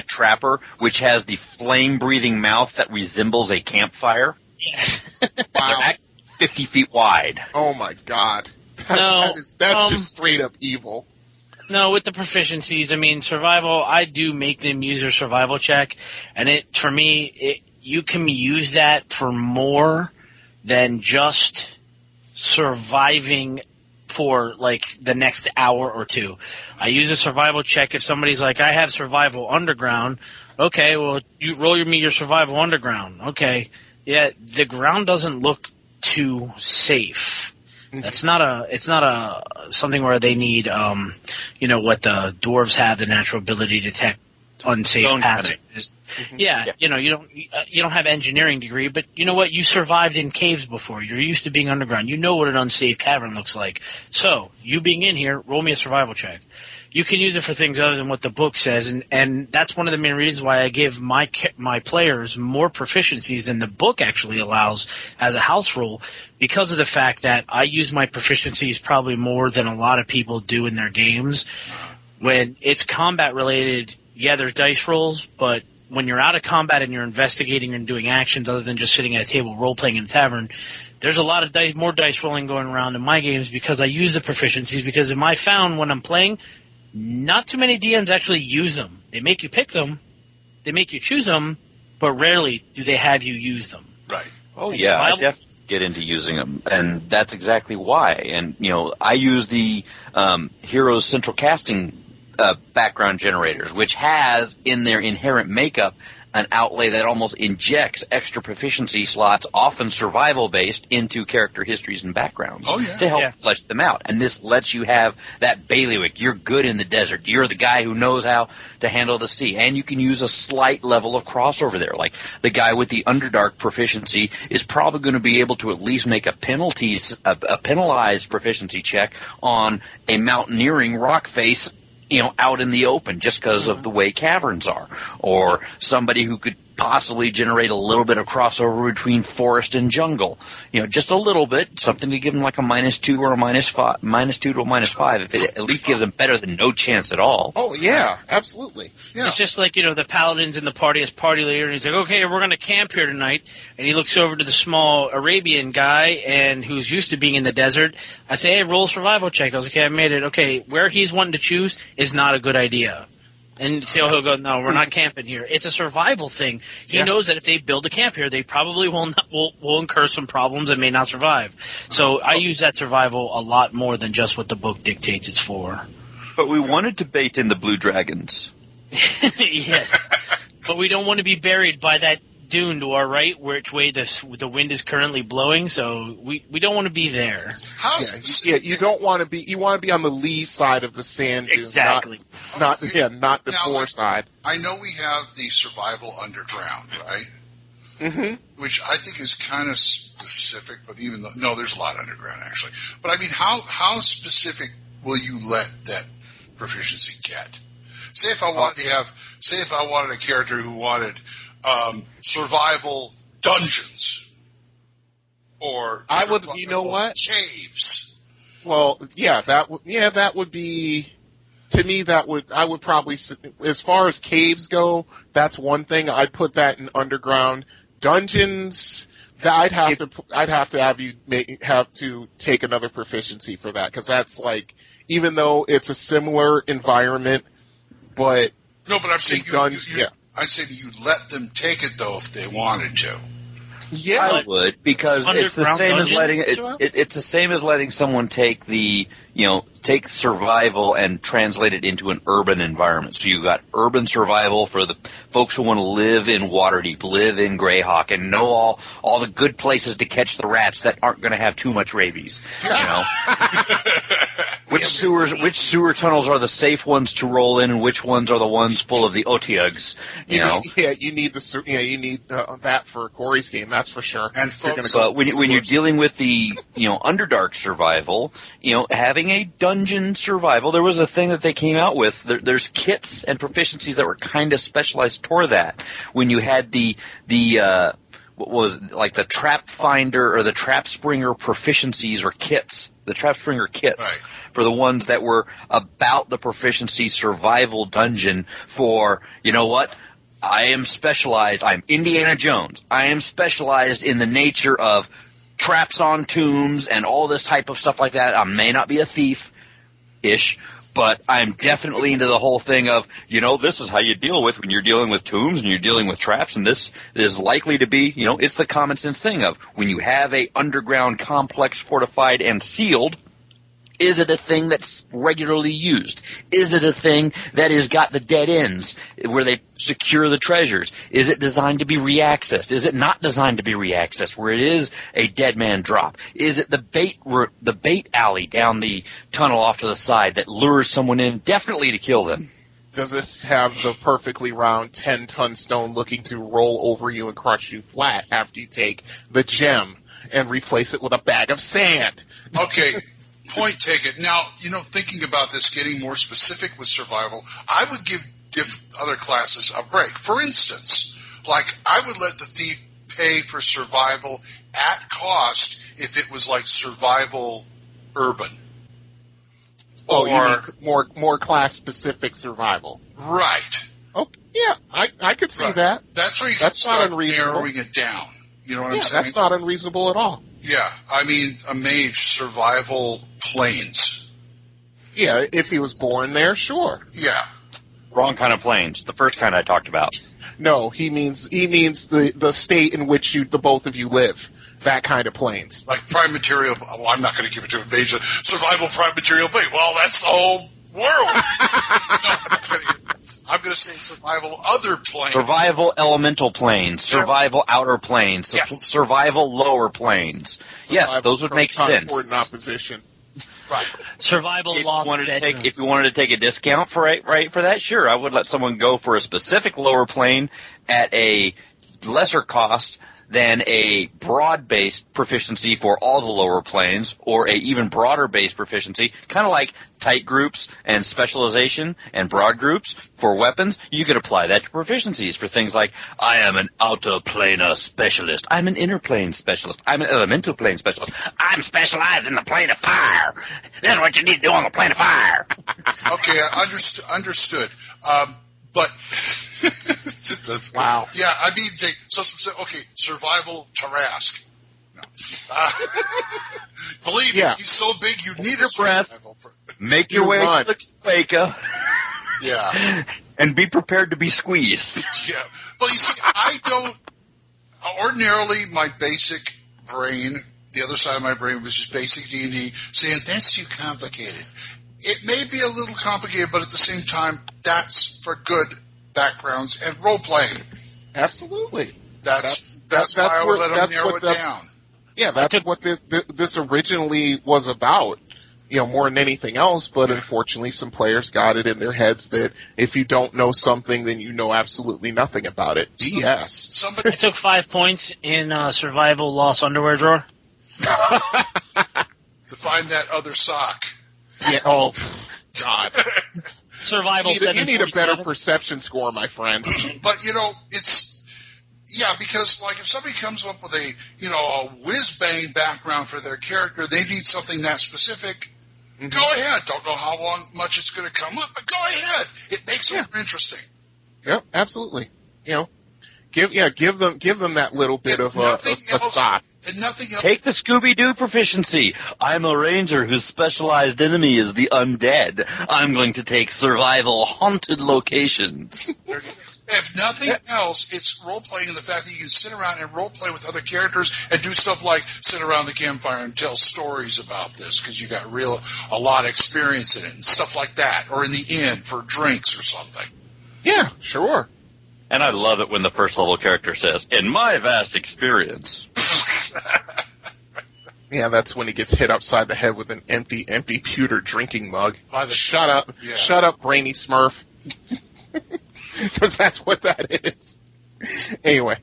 trapper, which has the flame-breathing mouth that resembles a campfire. Yes. Wow. They're actually 50 feet wide. Oh my God. That's just straight up evil. No, with the proficiencies, survival, I do make them use their survival check, and you can use that for more than just surviving for, like, the next hour or two. I use a survival check if somebody's like, I have survival underground. Okay, well, you roll me your survival underground. Okay. Yeah, the ground doesn't look too safe. It's not something where they need, what the dwarves have, the natural ability to detect unsafe passages. Yeah, you don't have engineering degree, but you know what? You survived in caves before. You're used to being underground. You know what an unsafe cavern looks like. So, you being in here, roll me a survival check. You can use it for things other than what the book says, and that's one of the main reasons why I give my players more proficiencies than the book actually allows as a house rule, because of the fact that I use my proficiencies probably more than a lot of people do in their games. When it's combat related, yeah, there's dice rolls, but when you're out of combat and you're investigating and doing actions other than just sitting at a table role-playing in a tavern, there's a lot of more dice rolling going around in my games because I use the proficiencies, because in my found when I'm playing, not too many DMs actually use them. They make you pick them, they make you choose them, but rarely do they have you use them. Right. Oh, yeah, I definitely get into using them, and that's exactly why. And, I use the Heroes Central Casting background generators, which has in their inherent makeup an outlay that almost injects extra proficiency slots, often survival-based, into character histories and backgrounds to help flesh them out. And this lets you have that bailiwick. You're good in the desert. You're the guy who knows how to handle the sea. And you can use a slight level of crossover there. Like the guy with the Underdark proficiency is probably going to be able to at least make a penalized proficiency check on a mountaineering rock face out in the open just because of the way caverns are. Or somebody who could possibly generate a little bit of crossover between forest and jungle. Just a little bit, something to give them like a -2 or a -2 to a -5. If it at least gives them better than no chance at all. Oh, yeah, absolutely. Yeah. It's just like, the paladin's in the party as party leader, and he's like, okay, we're going to camp here tonight. And he looks over to the small Arabian guy and who's used to being in the desert. I say, hey, roll a survival check. I was like, okay, I made it. Okay, where he's wanting to choose is not a good idea. And Seal he'll go, no, we're not camping here. It's a survival thing. He knows that if they build a camp here, they probably will incur some problems and may not survive. So I use that survival a lot more than just what the book dictates it's for. But we wanted to bait in the blue dragons. Yes. But we don't want to be buried by that dune to our right, which way the wind is currently blowing, so we don't want to be there. You don't want to be. You want to be on the lee side of the sand dune. Exactly. Not the fore side. I know we have the survival underground, right? Mm-hmm. Which I think is kind of specific, but even though no, there's a lot underground actually. But I mean, how specific will you let that proficiency get? Say if I wanted a character who wanted survival dungeons, or you know what? Caves. Well, that would be, to me, I would probably, as far as caves go, that's one thing. I'd put that in underground. Dungeons, I'd have to have you have to take another proficiency for that, because that's like, even though it's a similar environment, but no, but I'm saying I'd say you let them take it though if they wanted to. Yeah, I would, because it's the same as letting it's the same as letting someone take take survival and translate it into an urban environment. So you've got urban survival for the folks who want to live in Waterdeep, live in Greyhawk, and know all the good places to catch the rats that aren't going to have too much rabies. You know, which sewer tunnels are the safe ones to roll in, and which ones are the ones full of the Otyugs. You need that for Corey's game. That's for sure. And folks, but when you're dealing with the Underdark survival, having a dungeon survival, there was a thing that they came out with. There's kits and proficiencies that were kind of specialized toward that. When you had the what was it, like the trap finder or the trap springer proficiencies or kits, the trap springer kits. Right. For the ones that were about the proficiency survival dungeon for, you know what? I am specialized. I'm Indiana Jones. I am specialized in the nature of traps on tombs and all this type of stuff like that. I may not be a thief-ish, but I'm definitely into the whole thing of, this is how you deal with when you're dealing with tombs and you're dealing with traps, and this is likely to be, it's the common sense thing of when you have a underground complex fortified and sealed, is it a thing that's regularly used? Is it a thing that has got the dead ends where they secure the treasures? Is it designed to be reaccessed? Is it not designed to be reaccessed where it is a dead man drop? Is it the bait alley down the tunnel off to the side that lures someone in definitely to kill them? Does it have the perfectly round 10-ton stone looking to roll over you and crush you flat after you take the gem and replace it with a bag of sand? Okay. Point taken. Now, thinking about this, getting more specific with survival, I would give other classes a break. For instance, I would let the thief pay for survival at cost if it was like survival urban. Oh, you mean more class-specific survival. Right. Oh, yeah, I could see that. That's where you can start narrowing it down. You know what I'm saying? That's not unreasonable at all. Yeah, I mean, a mage, survival planes. Yeah, if he was born there, sure. Yeah. Wrong kind of planes. The first kind I talked about. No, he means the state in which the both of you live. That kind of planes. Like prime material. Well, I'm not going to give it to a mage. Survival prime material plane. Well, that's the whole world. I'm going to say survival other planes. Survival elemental planes. Survival outer planes. Yes. Survival lower planes. Yes, those would make sense. In opposition. Right. Survival lost bedroom. If you wanted to take a discount for that, sure, I would let someone go for a specific lower plane at a lesser cost than a broad-based proficiency for all the lower planes, or a even broader-based proficiency, kind of like tight groups and specialization and broad groups for weapons. You could apply that to proficiencies for things like, I am an outer planar specialist. I'm an inner plane specialist. I'm an elemental plane specialist. I'm specialized in the plane of fire. That's what you need to do on the plane of fire. Okay, understood. But that's wow. Yeah, I mean, survival Tarask. No. Believe me, he's so big you need a survival. Make your way to the Cloaca. Yeah. And be prepared to be squeezed. Yeah. Well, you see, I don't. Ordinarily, my basic brain, the other side of my brain was just basic D&D, saying that's too complicated. It may be a little complicated, but at the same time, that's for good backgrounds and role playing. Absolutely. That's why I would let them narrow it down. Yeah, that's what this originally was about. More than anything else, but unfortunately some players got it in their heads that if you don't know something, then you know absolutely nothing about it. BS. I took 5 points in survival lost underwear drawer. To find that other sock. Yeah, oh, God. Survival you need a better perception score, my friend. But, because, like, if somebody comes up with a whiz-bang background for their character, they need something that specific. Mm-hmm. Go ahead. Don't know how much it's going to come up, but go ahead. It makes it more interesting. Yep, absolutely. Give them that little bit of a sock. And nothing else. Take the Scooby-Doo proficiency. I'm a ranger whose specialized enemy is the undead. I'm going to take survival haunted locations. If nothing else, it's role-playing in the fact that you can sit around and role-play with other characters and do stuff like sit around the campfire and tell stories about this because you got a lot of experience in it and stuff like that, or in the inn for drinks or something. Yeah, sure. And I love it when the first level character says, "In my vast experience." Yeah, that's when he gets hit upside the head with an empty pewter drinking mug. Shut up, brainy Smurf. Because that's what that is. Anyway.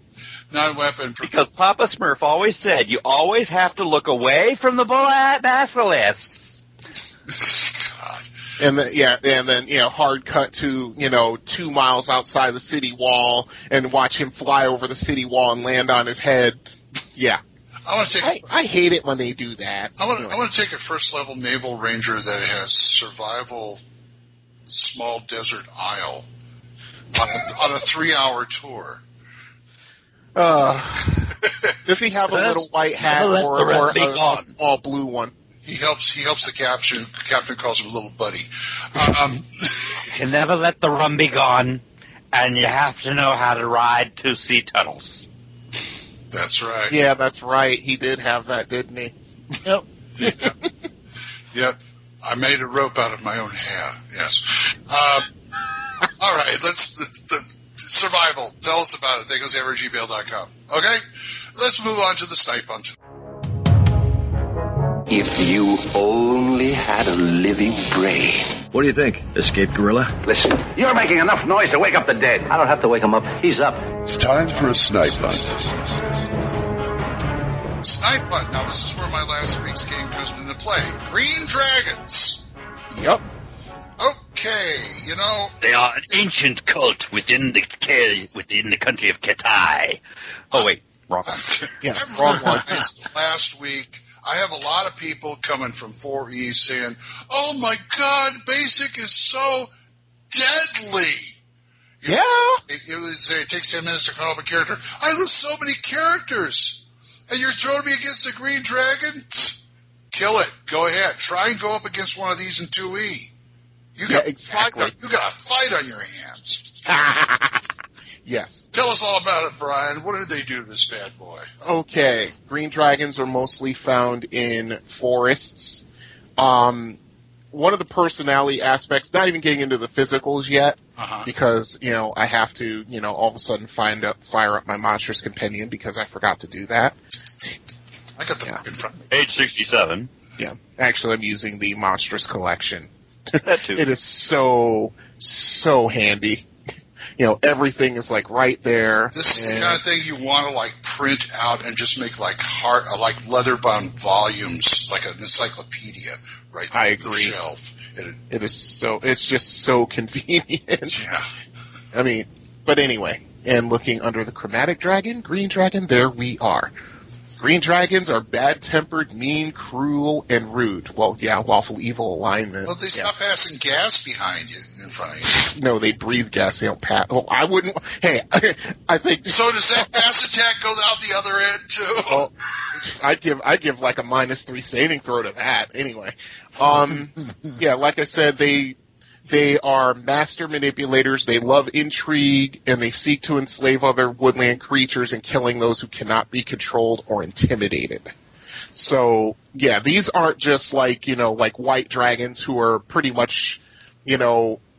Non-weapon. Because Papa Smurf always said, you always have to look away from the basilisks. God. And then, hard cut to, 2 miles outside the city wall and watch him fly over the city wall and land on his head. Yeah. I hate it when they do that. I want to take a first-level naval ranger that has survival small desert isle on a 3-hour tour. Does he have a little white hat or a small blue one? He helps the captain. The captain calls him little buddy. You never let the rum be gone, and you have to know how to ride 2 sea tunnels. That's right. Yeah, that's right. He did have that, didn't he? Yep. Yep. I made a rope out of my own hair. Yes. All right. The survival. Tell us about it. THACO's@gmail.com. Okay. Let's move on to the snipe hunt. If you only had a living brain. What do you think? Escaped gorilla? Listen, you're making enough noise to wake up the dead. I don't have to wake him up. He's up. It's time for a snipe hunt. Snipe hunt. Now, this is where my last week's game comes into play. Green Dragons. Yep. Okay, they are an ancient cult within the country of Ketai. Oh wait, wrong one. Yeah, wrong one. Last week, I have a lot of people coming from 4E saying, "Oh my God, Basic is so deadly." It takes 10 minutes to call up a character. I lose so many characters, and you're throwing me against the Green Dragon. Kill it. Go ahead. Try and go up against one of these in 2E. You got a fight on your hands. Yes. Tell us all about it, Brian. What did they do to this bad boy? Okay. Green dragons are mostly found in forests. One of the personality aspects, not even getting into the physicals yet, because, I have to, all of a sudden fire up my Monstrous Companion because I forgot to do that. I got the book in front of me. Page 67. Yeah. Actually, I'm using the Monstrous Collection. That too. It is so handy. Everything is right there. This is the kind of thing you want to print out and just make like leather-bound volumes, like an encyclopedia, right there on the shelf. It's just so convenient. Yeah. But anyway, and looking under the chromatic dragon, green dragon, there we are. Green dragons are bad-tempered, mean, cruel, and rude. Well, yeah, lawful evil alignment. Well, they stop passing gas behind you, in front of you. No, they breathe gas. They don't pass. Oh, I wouldn't. Hey, I think. So does that gas attack go out the other end too? Well, I'd give like a -3 saving throw to that. Anyway, yeah, like I said, they They are master manipulators. They love intrigue, and they seek to enslave other woodland creatures and killing those who cannot be controlled or intimidated. So, yeah, these aren't just like white dragons who are pretty much,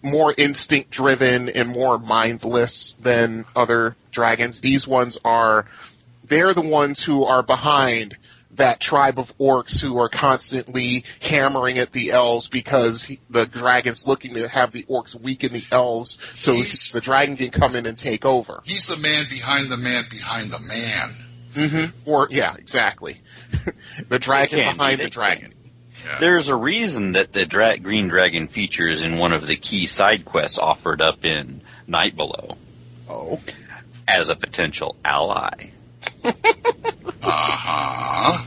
more instinct-driven and more mindless than other dragons. These ones they're the ones who are behind that tribe of orcs who are constantly hammering at the elves because the dragon's looking to have the orcs weaken the elves so the dragon can come in and take over. He's the man behind the man behind the man. Mm-hmm. Or, yeah, exactly. The dragon behind the dragon. Yeah. There's a reason that the Green Dragon features in one of the key side quests offered up in Night Below. Oh. As a potential ally. Uh-huh.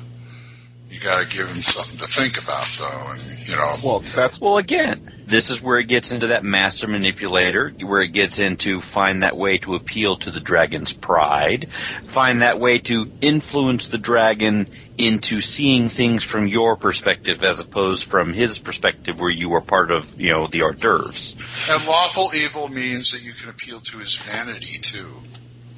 You gotta give him something to think about, though, and, Well, again, this is where it gets into that master manipulator, where it gets into find that way to appeal to the dragon's pride, find that way to influence the dragon into seeing things from your perspective as opposed from his perspective where you are part of, the hors d'oeuvres. And lawful evil means that you can appeal to his vanity, too.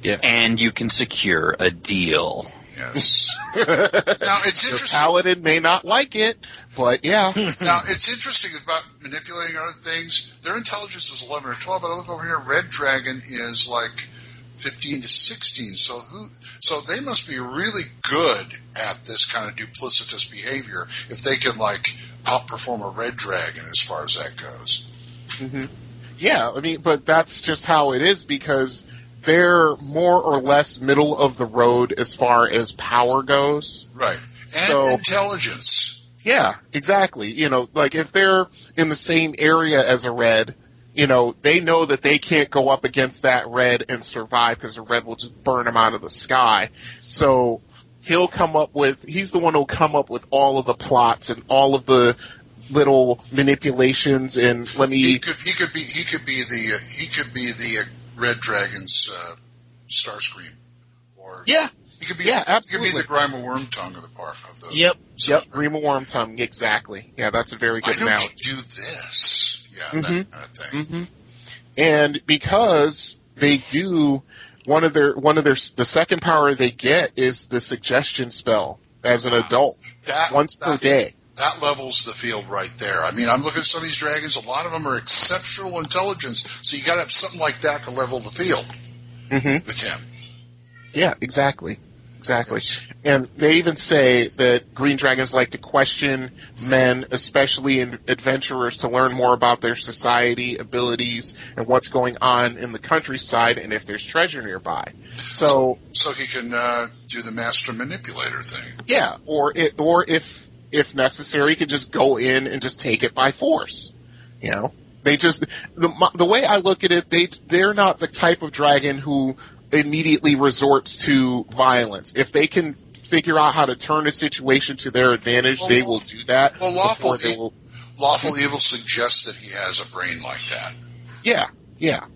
Yeah. And you can secure a deal. Yes. Now, it's interesting. The paladin may not like it, but yeah. Now, it's interesting about manipulating other things. Their intelligence is 11 or 12, but I look over here, Red Dragon is like 15 to 16, so they must be really good at this kind of duplicitous behavior if they can, outperform a Red Dragon as far as that goes. Mm-hmm. Yeah, but that's just how it is because they're more or less middle of the road as far as power goes. Right. And intelligence. Yeah, exactly. If they're in the same area as a red, they know that they can't go up against that red and survive because the red will just burn them out of the sky. So he's the one who'll come up with all of the plots and all of the little manipulations and he could be the Red Dragon's Starscream, or he could be absolutely. He could be the Grima Wormtongue of the park of the. Yep, Grima Wormtongue, exactly. Yeah, that's a very good analogy. Why don't you do this? Yeah, that kind of thing. Mm-hmm. And because they do the second power they get is the suggestion spell as an adult once per day. That levels the field right there. I'm looking at some of these dragons. A lot of them are exceptional intelligence, so you got to have something like that to level the field with him. Yeah, exactly. Yes. And they even say that green dragons like to question men, especially adventurers, to learn more about their society, abilities, and what's going on in the countryside, and if there's treasure nearby. So he can do the master manipulator thing. Yeah, or if necessary, could just go in and just take it by force. They just the way I look at it, they're not the type of dragon who immediately resorts to violence. If they can figure out how to turn a situation to their advantage, they will do that. Well, lawful evil suggests that he has a brain like that. Yeah.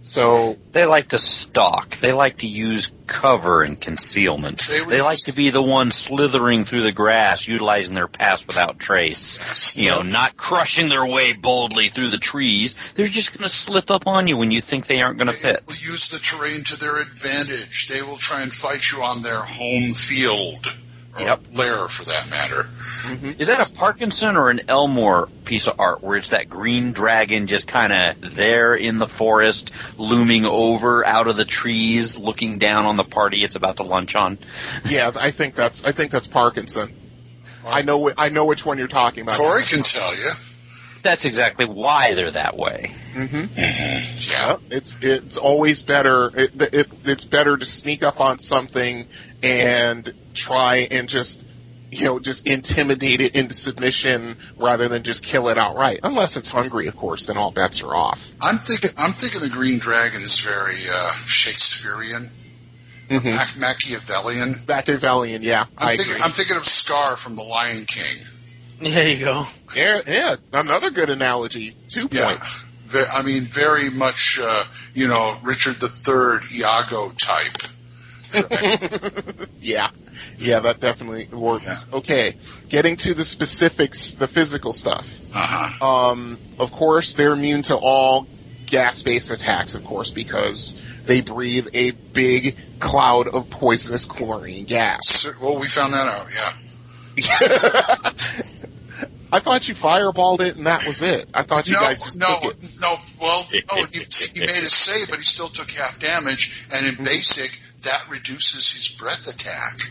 So they like to stalk. They like to use cover and concealment. They like to be the ones slithering through the grass, utilizing their pass without trace. Not crushing their way boldly through the trees. They're just going to slip up on you when you think they aren't going to fit. They will use the terrain to their advantage. They will try and fight you on their home field. Or lair, for that matter. Mm-hmm. Is that a Parkinson or an Elmore piece of art where it's that green dragon just kind of there in the forest, looming over out of the trees, looking down on the party it's about to lunch on? Yeah, I think that's Parkinson. I know which one you're talking about. Corey can tell you. That's exactly why they're that way. Mm-hmm. Yeah, it's always better. It's better to sneak up on something and try and just intimidate it into submission rather than just kill it outright. Unless it's hungry, of course, then all bets are off. I'm thinking the Green Dragon is very Shakespearean. Mm-hmm. Machiavellian, yeah. I'm thinking of Scar from The Lion King. There you go. Yeah, another good analogy. 2 points. Very much, Richard III, Iago type. Yeah, that definitely works. Yeah. Okay, getting to the specifics, the physical stuff. Of course, they're immune to all gas-based attacks, of course, because they breathe a big cloud of poisonous chlorine gas. Well, we found that out, yeah. I thought you fireballed it and that was it. I thought you guys just took it. He made a save, but he still took half damage, and in basic, that reduces his breath attack.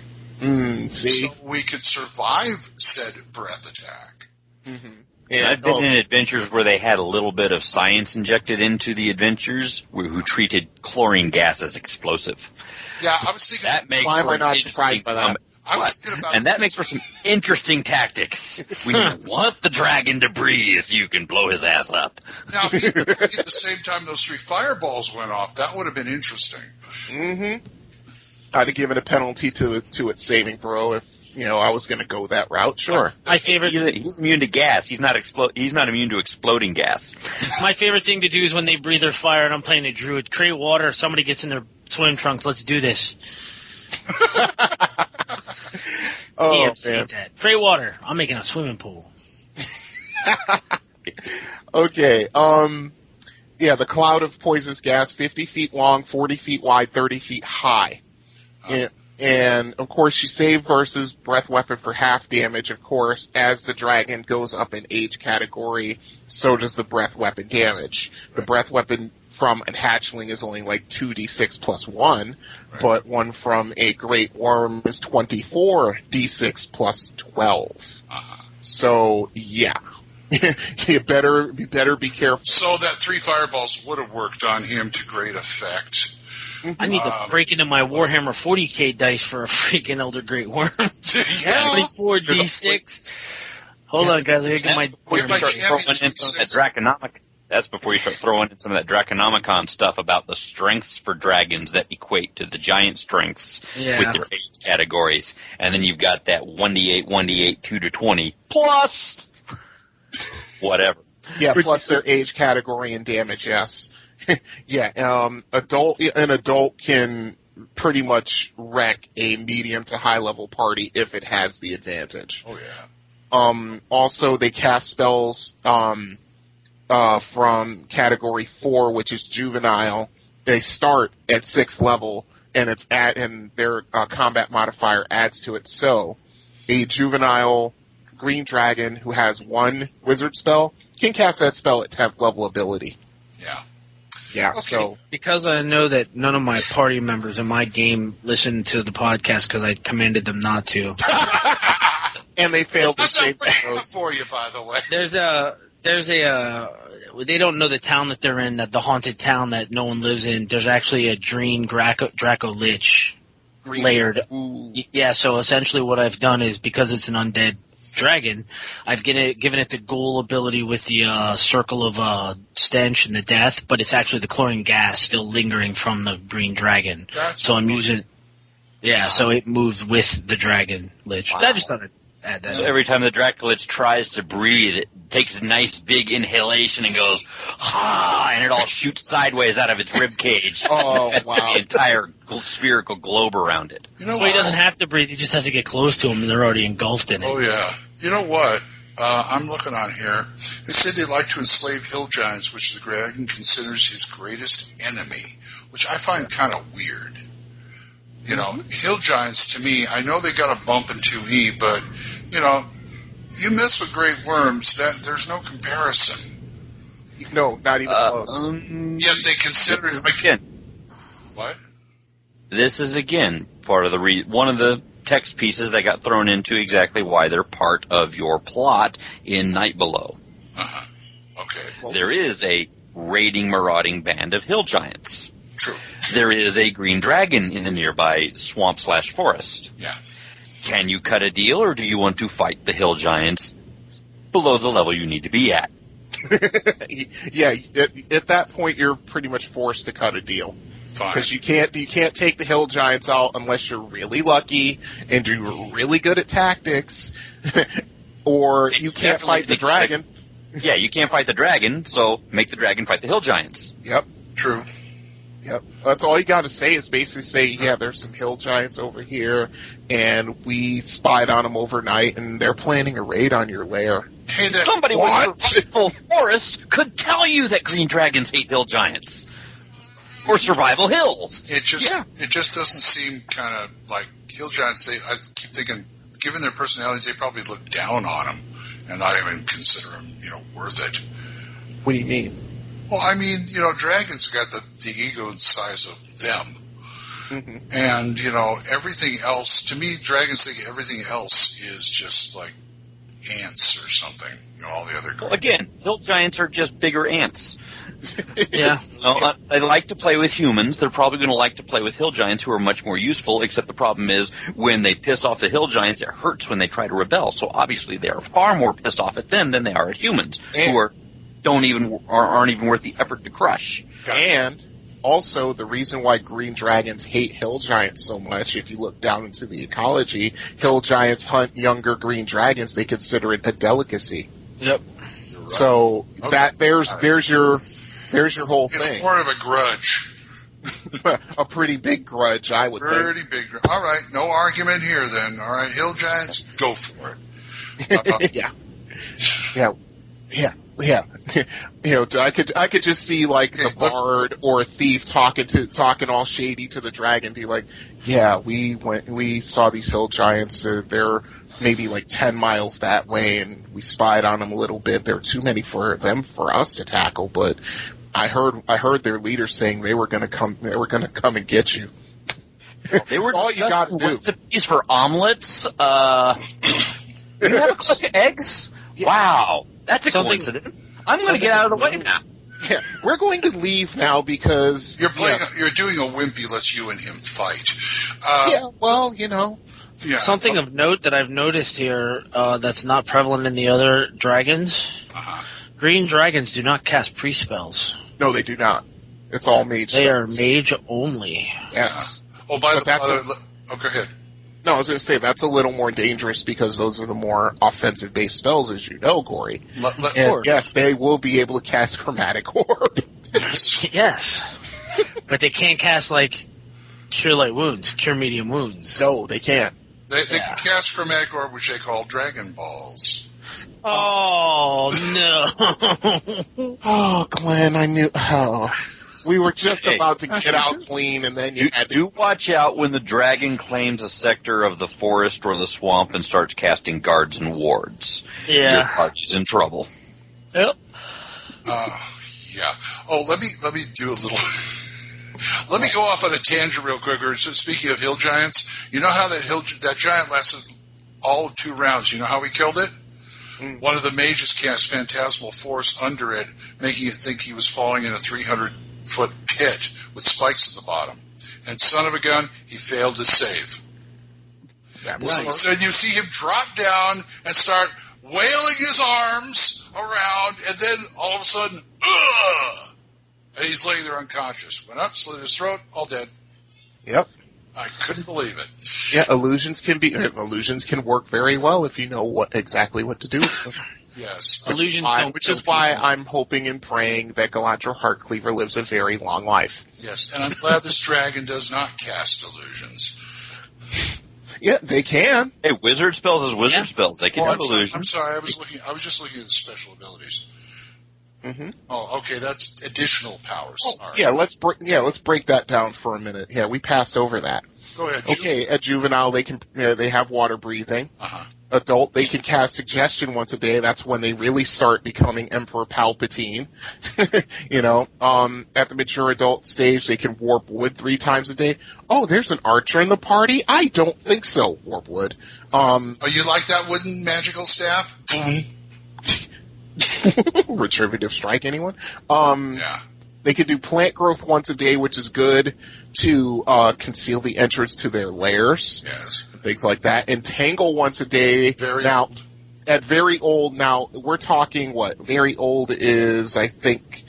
See? So we could survive said breath attack. Mm-hmm. Yeah, I've been in adventures where they had a little bit of science injected into the adventures, who treated chlorine gas as explosive. Yeah, I was thinking that makes why am for I not surprised by that? And that makes for some interesting tactics. When you want the dragon to breathe, you can blow his ass up. Now, if you at the same time those 3 fireballs went off, that would have been interesting. Mm-hmm. I'd have given a penalty to its saving throw if I was going to go that route. Sure. My favorite. He's immune to gas. He's not immune to exploding gas. My favorite thing to do is when they breathe their fire and I'm playing a druid, create water. Somebody gets in their swim trunks. Let's do this. Oh, man. Create water. I'm making a swimming pool. Okay. The cloud of poisonous gas, 50 feet long, 40 feet wide, 30 feet high. And of course, you save versus breath weapon for half damage. Of course, as the dragon goes up in age category, so does the breath weapon damage. The breath weapon from a hatchling is only like 2d6 plus 1, but one from a great worm is 24d6 plus 12. So, yeah. You better be careful. So that 3 fireballs would have worked on him to great effect. I need to break into my Warhammer 40k dice for a freaking Elder Great Worm. 24d6. Hold on, guys. I get my That's before you start throwing in some of that Draconomicon stuff about the strengths for dragons that equate to the giant strengths with their age categories. And then you've got that 1d8, 2 to 20, plus whatever. Yeah, plus their age category and damage, yes. Yeah, an adult can pretty much wreck a medium to high level party if it has the advantage. Oh, yeah. Also, they cast spells, from category 4, which is juvenile. They start at 6th level, and their combat modifier adds to it. So, a juvenile green dragon who has 1 wizard spell can cast that spell at 10th level ability. Yeah. Yeah, okay. So because I know that none of my party members in my game listen to the podcast because I commanded them not to. And they failed to save for you, by the way. There's a they don't know the town that they're in, that the haunted town that no one lives in. There's actually a green Draco Lich layered. Ooh. Yeah, so essentially what I've done is, because it's an undead dragon, I've given it the ghoul ability with the circle of stench and the death, but it's actually the chlorine gas still lingering from the green dragon. So I'm using so it moves with the dragon lich. Wow. I just thought I'd add that. So every time the Dracolich tries to breathe, it takes a nice big inhalation and goes, ha, and it all shoots sideways out of its rib cage. Oh, That's wow. the entire spherical globe around it. You know he doesn't have to breathe, he just has to get close to them and they're already engulfed in it. Oh, yeah. You know what? I'm looking on here. They said they like to enslave hill giants, which the dragon considers his greatest enemy, which I find kind of weird. You know, hill giants, to me, I know they got a bump in 2E, but, you know, you mess with great worms, there's no comparison. No, not even close. Yet they consider it like... Again, What? this is, again, part of the one of the text pieces that got thrown into exactly why they're part of your plot in Night Below. Uh-huh. Okay. Well, there is a raiding, marauding band of hill giants. True. There is a green dragon in the nearby swamp/forest. Yeah. Can you cut a deal, or do you want to fight the hill giants below the level you need to be at? Yeah, at that point you're pretty much forced to cut a deal. Fine. Because you can't take the hill giants out unless you're really lucky and you're really good at tactics, or you can't fight the dragon. Yeah, you can't fight the dragon, so make the dragon fight the hill giants. Yep. True. Yep. That's all you got to say is basically say, yeah, there's some hill giants over here, and we spied on them overnight, and they're planning a raid on your lair. Hey, somebody with survival forest could tell you that green dragons hate hill giants. Or survival hills. It just doesn't seem kind of like hill giants. I keep thinking, given their personalities, they probably look down on them and not even consider them, worth it. What do you mean? Well, I mean, dragons got the ego size of them. Mm-hmm. And, everything else, to me, dragons think everything else is just like ants or something. All the other. Well, again, hill giants are just bigger ants. Yeah. They like to play with humans. They're probably going to like to play with hill giants who are much more useful, except the problem is when they piss off the hill giants, it hurts when they try to rebel. So obviously they are far more pissed off at them than they are at humans, who aren't even worth the effort to crush. And also, the reason why green dragons hate hill giants so much, if you look down into the ecology, hill giants hunt younger green dragons. They consider it a delicacy. Yep. Right. So there's your whole thing. It's more of a grudge. A pretty big grudge, I would think. Pretty big. All right, no argument here then. All right, hill giants, go for it. Yeah. I could just see like the bard or a thief talking all shady to the dragon, be like, yeah, we saw these hill giants. They're maybe like 10 miles that way, and we spied on them a little bit. There were too many for us to tackle, but I heard their leader saying they were going to come and get you. They were all you got to do. Recipes for omelets. You have a click of eggs. Yeah. Wow, that's a coincidence. I'm going to get out of the way now. Yeah, we're going to leave now because you're doing a wimpy. Let's you and him fight. Yeah, something of note that I've noticed here that's not prevalent in the other dragons. Green dragons do not cast pre-spells. No, they do not. It's all mage. They are mage only. Yes. Go ahead. No, I was going to say that's a little more dangerous because those are the more offensive-based spells, as you know, Gory. Yes, they will be able to cast Chromatic Orb. Yes. But they can't cast, Cure Light Wounds, Cure Medium Wounds. No, they can't. They can cast Chromatic Orb, which they call Dragon Balls. Oh, no. Oh, Glenn, I knew. Oh. We were just about to get out clean, and then you had to... Do watch out when the dragon claims a sector of the forest or the swamp and starts casting guards and wards. Yeah. Your party's in trouble. Yep. Yeah. Oh, let me do a little... Let me go off on a tangent real quick. Speaking of hill giants, you know how that giant lasted all of 2 rounds? You know how we killed it? One of the mages cast Phantasmal Force under it, making it think he was falling in a 300-foot pit with spikes at the bottom. And son of a gun, he failed to save. So you see him drop down and start wailing his arms around, and then all of a sudden, ugh! And he's laying there unconscious. Went up, slit his throat, all dead. Yep. I couldn't believe it. Yeah, illusions can work very well if you know exactly what to do with them. Yes. Which is why I'm hoping and praying that Galadriel Heartcleaver lives a very long life. Yes, and I'm glad this dragon does not cast illusions. Yeah, they can. Hey, wizard spells is wizard spells. They can have illusions. I'm sorry, I was just looking at the special abilities. Mm-hmm. Oh, okay, that's additional powers. Oh, yeah, let's break that down for a minute. Yeah, we passed over that. Go ahead. Okay, at juvenile they have water breathing. Adult, they can cast suggestion once a day. That's when they really start becoming Emperor Palpatine. At the mature adult stage, they can warp wood 3 times a day. Oh, there's an archer in the party? I don't think so, warp wood. Oh, you like that wooden magical staff? Boom. Retributive strike, anyone? Yeah. They can do plant growth once a day, which is good to conceal the entrance to their lairs. Yes. Things like that. And tangle once a day. At very old, now, we're talking what? Very old is, I think,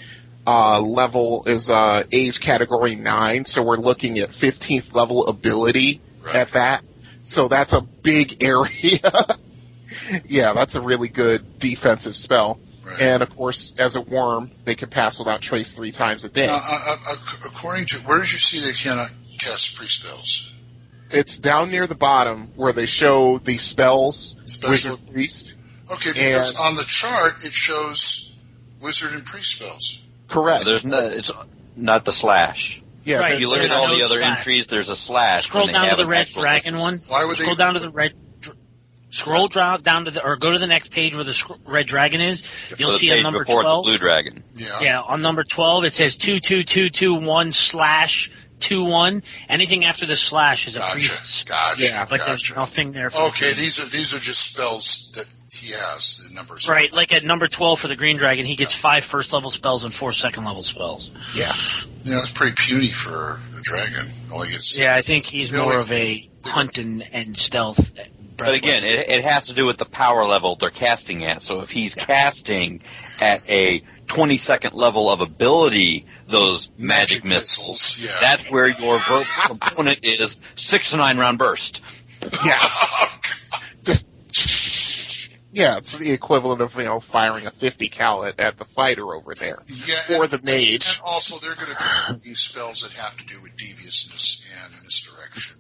level is age category 9, so we're looking at 15th level ability at that. So that's a big area. Yeah, that's a really good defensive spell. Right. And, of course, as a worm, they can pass without trace 3 times a day. According to, where did you see they cannot cast pre-spells? It's down near the bottom where they show the spells, Special Wizard, Priest. Okay, because on the chart it shows Wizard and Priest spells. Correct. There's no, it's not the slash. Yeah, Right. If you look There's at all no the other slash. entries, there's a slash. Scroll when they down to have the an red actual dragon list. one. Why would Scroll down to the red. Scroll down to the, or go to the next page where the red dragon is. You'll see on number before 12. the blue dragon. Yeah, on number 12 it says 22221/21. Anything after the slash is a priest. Gotcha. Yeah, but there's nothing there. For Okay, these are just spells that he has. The numbers. Right, like at number 12 for the green dragon, he gets 5 first level spells and 4 second level spells. Yeah. Yeah, it's pretty puny for a dragon. All he gets. Yeah, I think he's more of a hunt and stealth. But again, it has to do with the power level they're casting at. So if he's casting at a 22nd level of ability, those magic missiles, that's where your verb component is 6 to 9 round burst. Yeah. Yeah, it's the equivalent of, firing a 50 cal at the fighter over there. Yeah, or the mage. And also they're going to do these spells that have to do with deviousness and misdirection.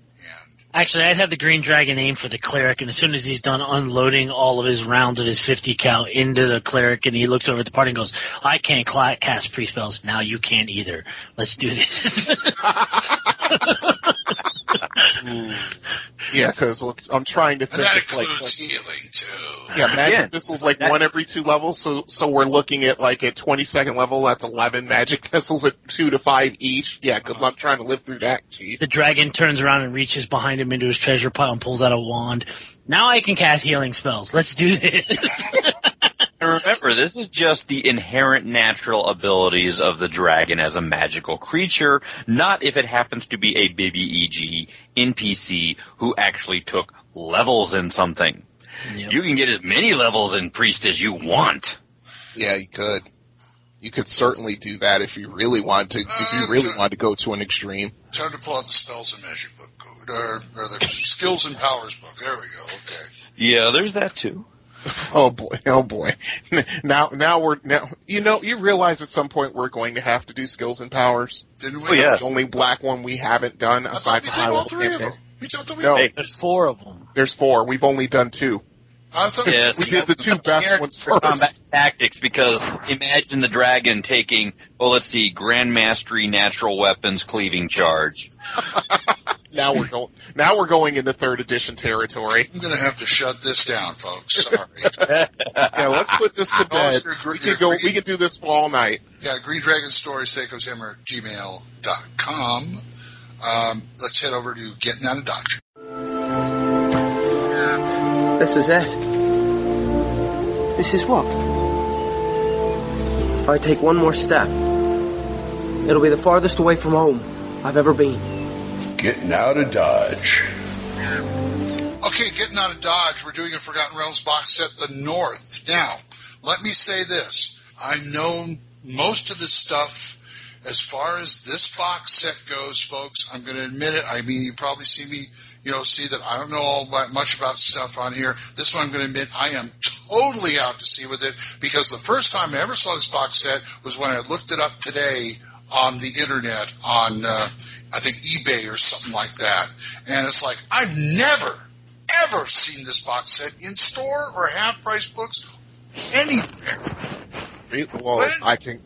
Actually, I'd have the green dragon aim for the cleric, and as soon as he's done unloading all of his rounds of his 50 cal into the cleric, and he looks over at the party and goes, I can't cast pre-spells. Now you can't either. Let's do this. Yeah, because I'm trying to think. And that it's includes healing, too. Yeah, magic missiles like 1 every 2 levels, so we're looking at at 22nd level, that's 11 magic missiles at 2 to 5 each. Yeah, good luck trying to live through that, Chief. The dragon turns around and reaches behind him into his treasure pile and pulls out a wand. Now I can cast healing spells. Let's do this. And remember, this is just the inherent natural abilities of the dragon as a magical creature, not if it happens to be a BBEG NPC who actually took levels in something. Yep. You can get as many levels in Priest as you want. Yeah, you could. You could certainly do that if you really want to. If you really want to go to an extreme. Time to pull out the spells and magic book, or the skills and powers book. There we go. Okay. Yeah, there's that too. Oh boy! Now you realize at some point we're going to have to do skills and powers. Didn't we? Oh, yes. That's the only black one we haven't done aside from all 3 of them. There's 4 of them. There's 4. We've only done 2. I thought we did the 2 best ones first. Combat tactics, because imagine the dragon taking, Grand Mastery, natural weapons, cleaving charge. Now we're going into 3rd edition territory. I'm going to have to shut this down, folks. Sorry. Yeah, let's put this to bed. We can do this all night. Yeah, Green Dragon Stories, THACOshammer@gmail.com. Let's head over to Getting Out of Dodge. This is it. This is what? If I take one more step, it'll be the farthest away from home I've ever been. Getting Out of Dodge. Okay, Getting Out of Dodge. We're doing a Forgotten Realms box set, The North. Now, let me say this. I know most of the stuff as far as this box set goes, folks. I'm going to admit it. I mean, you probably see me, see that I don't know all much about stuff on here. This one I'm going to admit I am totally out to sea with it, because the first time I ever saw this box set was when I looked it up today on the internet on, I think, eBay or something like that. And it's like, I've never, ever seen this box set in store or half-price books anywhere. Well, I can...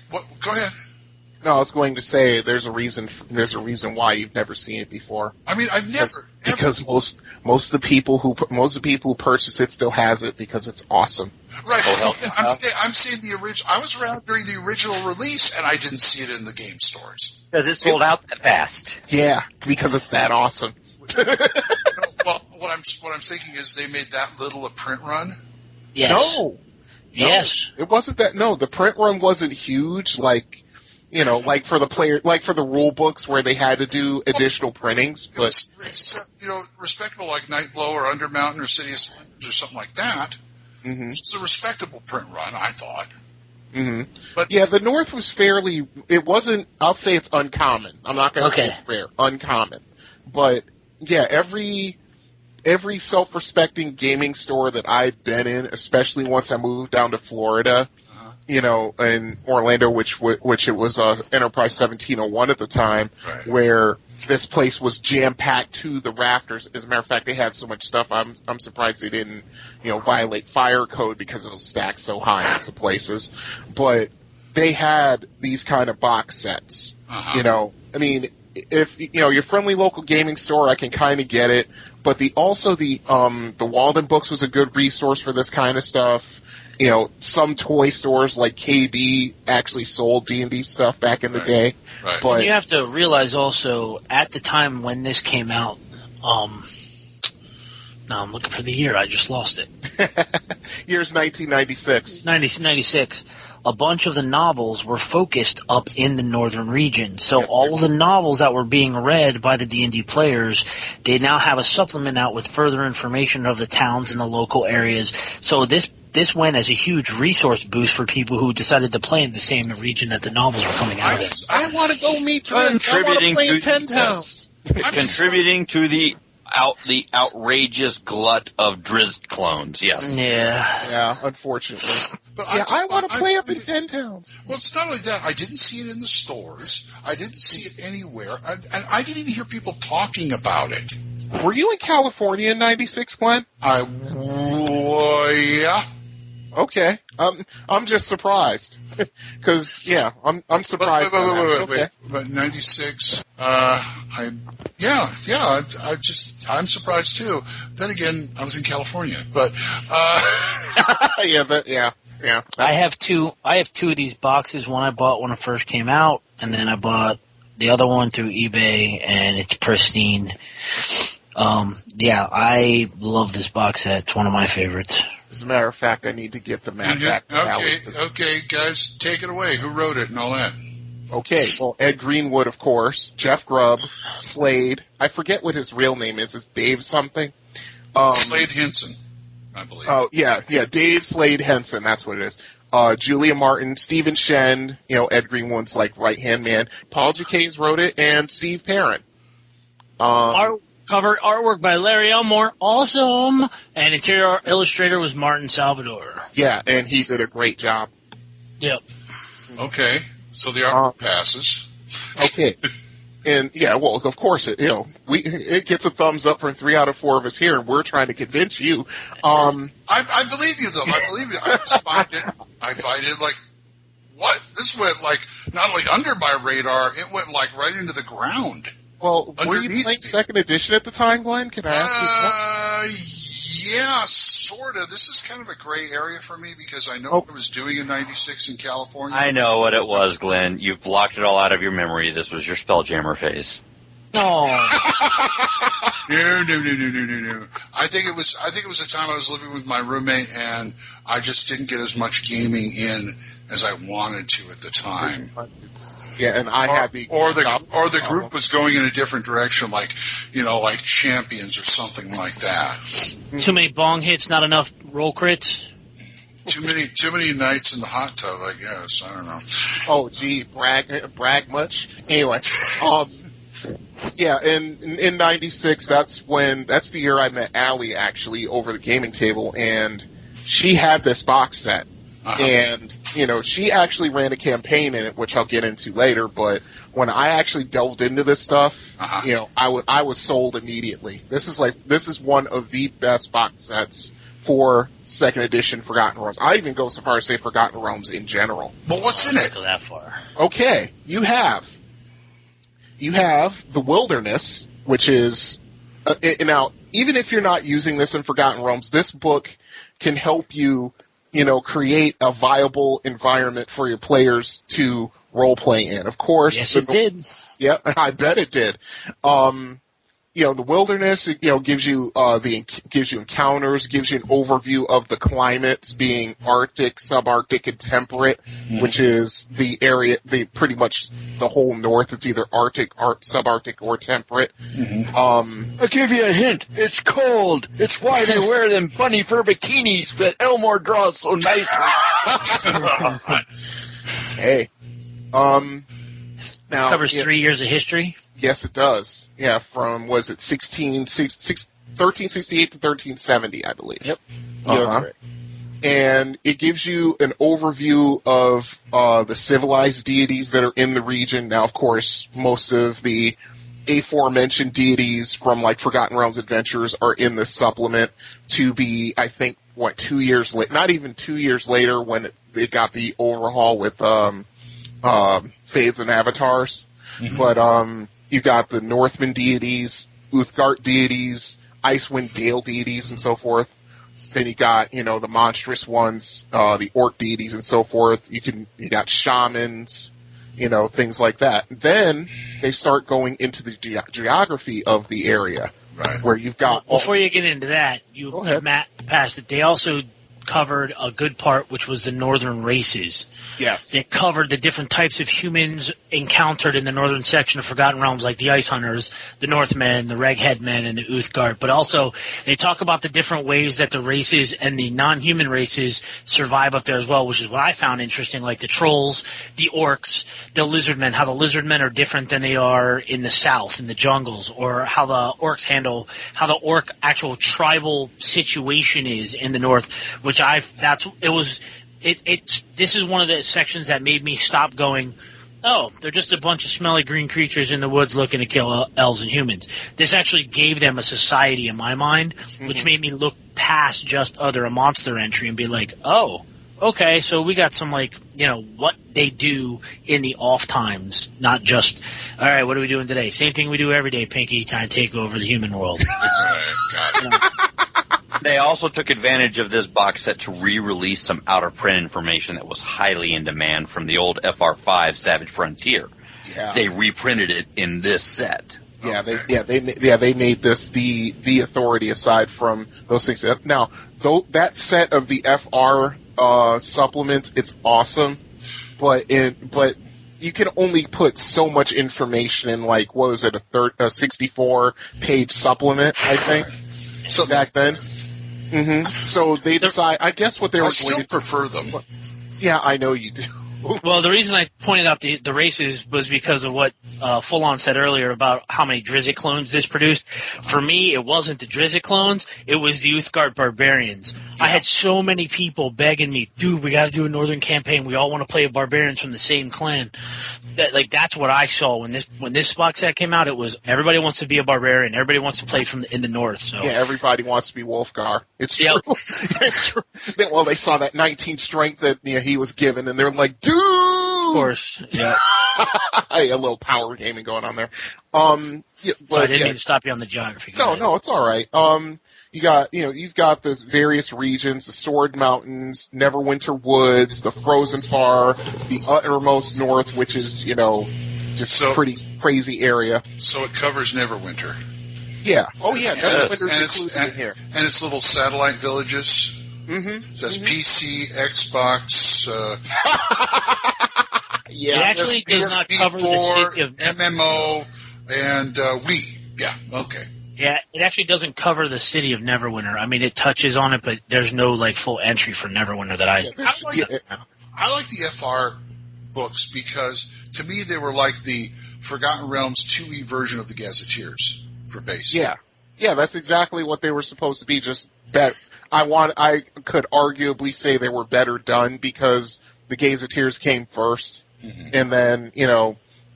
What? Go ahead. No, I was going to say there's a reason why you've never seen it before. I mean, I've never because most of the people who purchase it still has it because it's awesome. Right. I'm seeing the original. I was around during the original release, and I didn't see it in the game stores because it sold out that fast. Yeah, because it's that awesome. Well, what I'm thinking is they made that little a print run. Yes. No. Yes. It wasn't that. No, the print run wasn't huge. Like for the rule books where they had to do additional printings. But it's respectable, like Nightblow or Undermountain or City of Spiders or something like that. Mm-hmm. It's a respectable print run, I thought. Mm-hmm. But yeah, the North was fairly. It wasn't. I'll say it's uncommon. I'm not going to say it's rare. Uncommon. But yeah, every every self-respecting gaming store that I've been in, especially once I moved down to Florida, you know, in Orlando, which it was Enterprise 1701 at the time, where this place was jam-packed to the rafters. As a matter of fact, they had so much stuff, I'm surprised they didn't, you know, violate fire code because it was stacked so high in some places. But they had these kind of box sets, you know. I mean, if, you know, your friendly local gaming store, I can kind of get it. But the Walden Books was a good resource for this kind of stuff. You know, some toy stores like KB actually sold D&D stuff back in the day. Right. But and you have to realize also, at the time when this came out, now I'm looking for the year, I just lost it. Year's 1996. 1996. A bunch of the novels were focused up in the northern region. So all of the novels that were being read by the D&D players, they now have a supplement out with further information of the towns and the local areas. So this went as a huge resource boost for people who decided to play in the same region that the novels were coming out of. I want to go meet Driz. I want to play in 10 towns. Contributing to the outrageous glut of Drizzt clones, yes. Yeah, unfortunately. But I want to play up in 10 towns. Well, it's not only that. I didn't see it in the stores. I didn't see it anywhere. And I didn't even hear people talking about it. Were you in California in 96, Glenn? Yeah. Okay. I'm just surprised. Because, I'm surprised. Wait. But 96, I'm surprised too. Then again, I was in California, but, yeah. I have two of these boxes. One I bought when it first came out, and then I bought the other one through eBay, and it's pristine. I love this box set. It's one of my favorites. As a matter of fact, I need to get the map back. Okay, guys, take it away. Who wrote it and all that? Okay, well, Ed Greenwood, of course, Jeff Grubb, Slade. I forget what his real name is. It's Dave something. Slade Henson, I believe. Oh, yeah, Dave Slade Henson. That's what it is. Julia Martin, Stephen Shen, you know, Ed Greenwood's like right-hand man. Paul Jaquays wrote it, and Steve Perrin. Cover artwork by Larry Elmore, awesome, and interior illustrator was Martin Salvador. Yeah, and he did a great job. Yep. Okay, so the artwork passes. Okay, and well, of course it gets a thumbs up from 3 out of 4 of us here, and we're trying to convince you. I believe you though. I believe you. I find it like what this went like not only under my radar, it went like right into the ground. Well, were you playing second edition at the time, Glenn? Can I ask you that? Yeah, sort of. This is kind of a gray area for me because I know what I was doing in 96 in California. I know what it was, Glenn. You've blocked it all out of your memory. This was your Spelljammer phase. No. No. I think it was a time I was living with my roommate and I just didn't get as much gaming in as I wanted to at the time. Yeah, and I had the group was going in a different direction, like Champions or something like that. Too many bong hits, not enough roll crits. Too many nights in the hot tub, I guess. I don't know. Oh, gee, brag much? Anyway, in 96, that's the year I met Allie actually over the gaming table, and she had this box set. And, she actually ran a campaign in it, which I'll get into later, but when I actually delved into this stuff, I was sold immediately. This is one of the best box sets for second edition Forgotten Realms. I even go so far as to say Forgotten Realms in general. But what's in it? Go that far. Okay, you have The Wilderness, which is, now, even if you're not using this in Forgotten Realms, this book can help you create a viable environment for your players to role-play in. Of course. Yes, it did. Yeah, I bet it did. The Wilderness, gives you encounters, gives you an overview of the climates being Arctic, subarctic, and temperate, which is the area, pretty much the whole north. It's either Arctic, subarctic, or temperate. I'll give you a hint. It's cold. It's why they wear them bunny fur bikinis that Elmore draws so nicely. Hey. Now covers 3 years of history. Yes, it does. Yeah, from, was it 1368 to 1370, I believe. Yep. And it gives you an overview of the civilized deities that are in the region. Now, of course, most of the aforementioned deities from like Forgotten Realms Adventures are in this supplement to be, I think, 2 years late? Not even 2 years later when it got the overhaul with Faiths and Avatars. Mm-hmm. But you got the Northman deities, Uthgard deities, Icewind Dale deities, and so forth. Then you got, the monstrous ones, the orc deities and so forth. You got shamans, things like that. Then they start going into the geography of the area, right, where you've got... Before you get into that, you passed it. They also covered a good part, which was the northern races. Yes. They covered the different types of humans encountered in the northern section of Forgotten Realms, like the Ice Hunters, the Northmen, the Reghead Men, and the Uthgard. But also, they talk about the different ways that the races and the non-human races survive up there as well, which is what I found interesting, like the Trolls, the Orcs, the Lizardmen, how the Lizardmen are different than they are in the south, in the jungles, or how the Orcs handle, how the Orc actual tribal situation is in the north, which this is one of the sections that made me stop going, oh, they're just a bunch of smelly green creatures in the woods looking to kill elves and humans. This actually gave them a society in my mind, which made me look past just a monster entry and be like, oh, okay, so we got some, what they do in the off times, not just, all right, what are we doing today? Same thing we do every day, Pinky, trying to take over the human world. They also took advantage of this box set to re-release some out-of-print information that was highly in demand from the old FR5 Savage Frontier. Yeah. They reprinted it in this set. Yeah, they made this the authority aside from those things. Now, that set of the FR supplements, it's awesome, but you can only put so much information in, a 64-page supplement, I think, so back then. Mm-hmm. So they decide, I guess what they were going to... I still prefer them. Yeah, I know you do. Well, the reason I pointed out the races was because of what Full On said earlier about how many Drizzt clones this produced. For me, it wasn't the Drizzt clones, it was the Uthgard Barbarians. Yeah. I had so many people begging me, dude, we got to do a northern campaign. We all want to play barbarians from the same clan. That's what I saw when this box set came out. It was everybody wants to be a barbarian. Everybody wants to play in the north. So. Yeah, everybody wants to be Wolfgar. It's true. Yep. It's true. Well, they saw that 19 strength that he was given, and they're like, dude! Of course, yeah. A little power gaming going on there. So I didn't mean to stop you on the geography. No, it's all right. You've got the various regions, the Sword Mountains, Neverwinter Woods, the Frozen Far, the uttermost north, which is, just pretty crazy area. So it covers Neverwinter. Yeah. Oh, yeah. Neverwinter's included in here. And its little satellite villages. Mm-hmm. It says PC, Xbox, yeah, it actually does not cover the city of MMO, and Wii. Yeah, okay. Yeah, it actually doesn't cover the city of Neverwinter. I mean, it touches on it, but there's no full entry for Neverwinter that I like the FR books because to me they were like the Forgotten Realms 2E version of the Gazetteers for basic. Yeah, that's exactly what they were supposed to be. Just better. I could arguably say they were better done because the Gazetteers came first, and then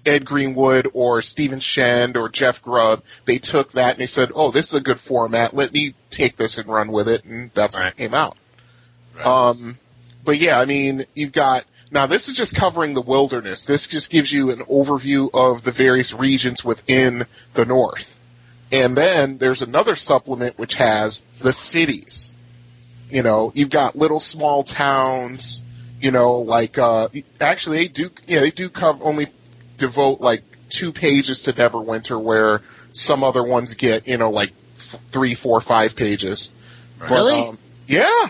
Ed Greenwood or Stephen Shand or Jeff Grubb, they took that and they said, oh, this is a good format. Let me take this and run with it, and that's what came out. Right. But yeah, I mean, you've got now. This is just covering the wilderness. This just gives you an overview of the various regions within the north, and then there's another supplement which has the cities. You've got little small towns, actually they do only devote 2 pages to Neverwinter where some other ones get, 3, 4, 5 pages. Really? But, yeah,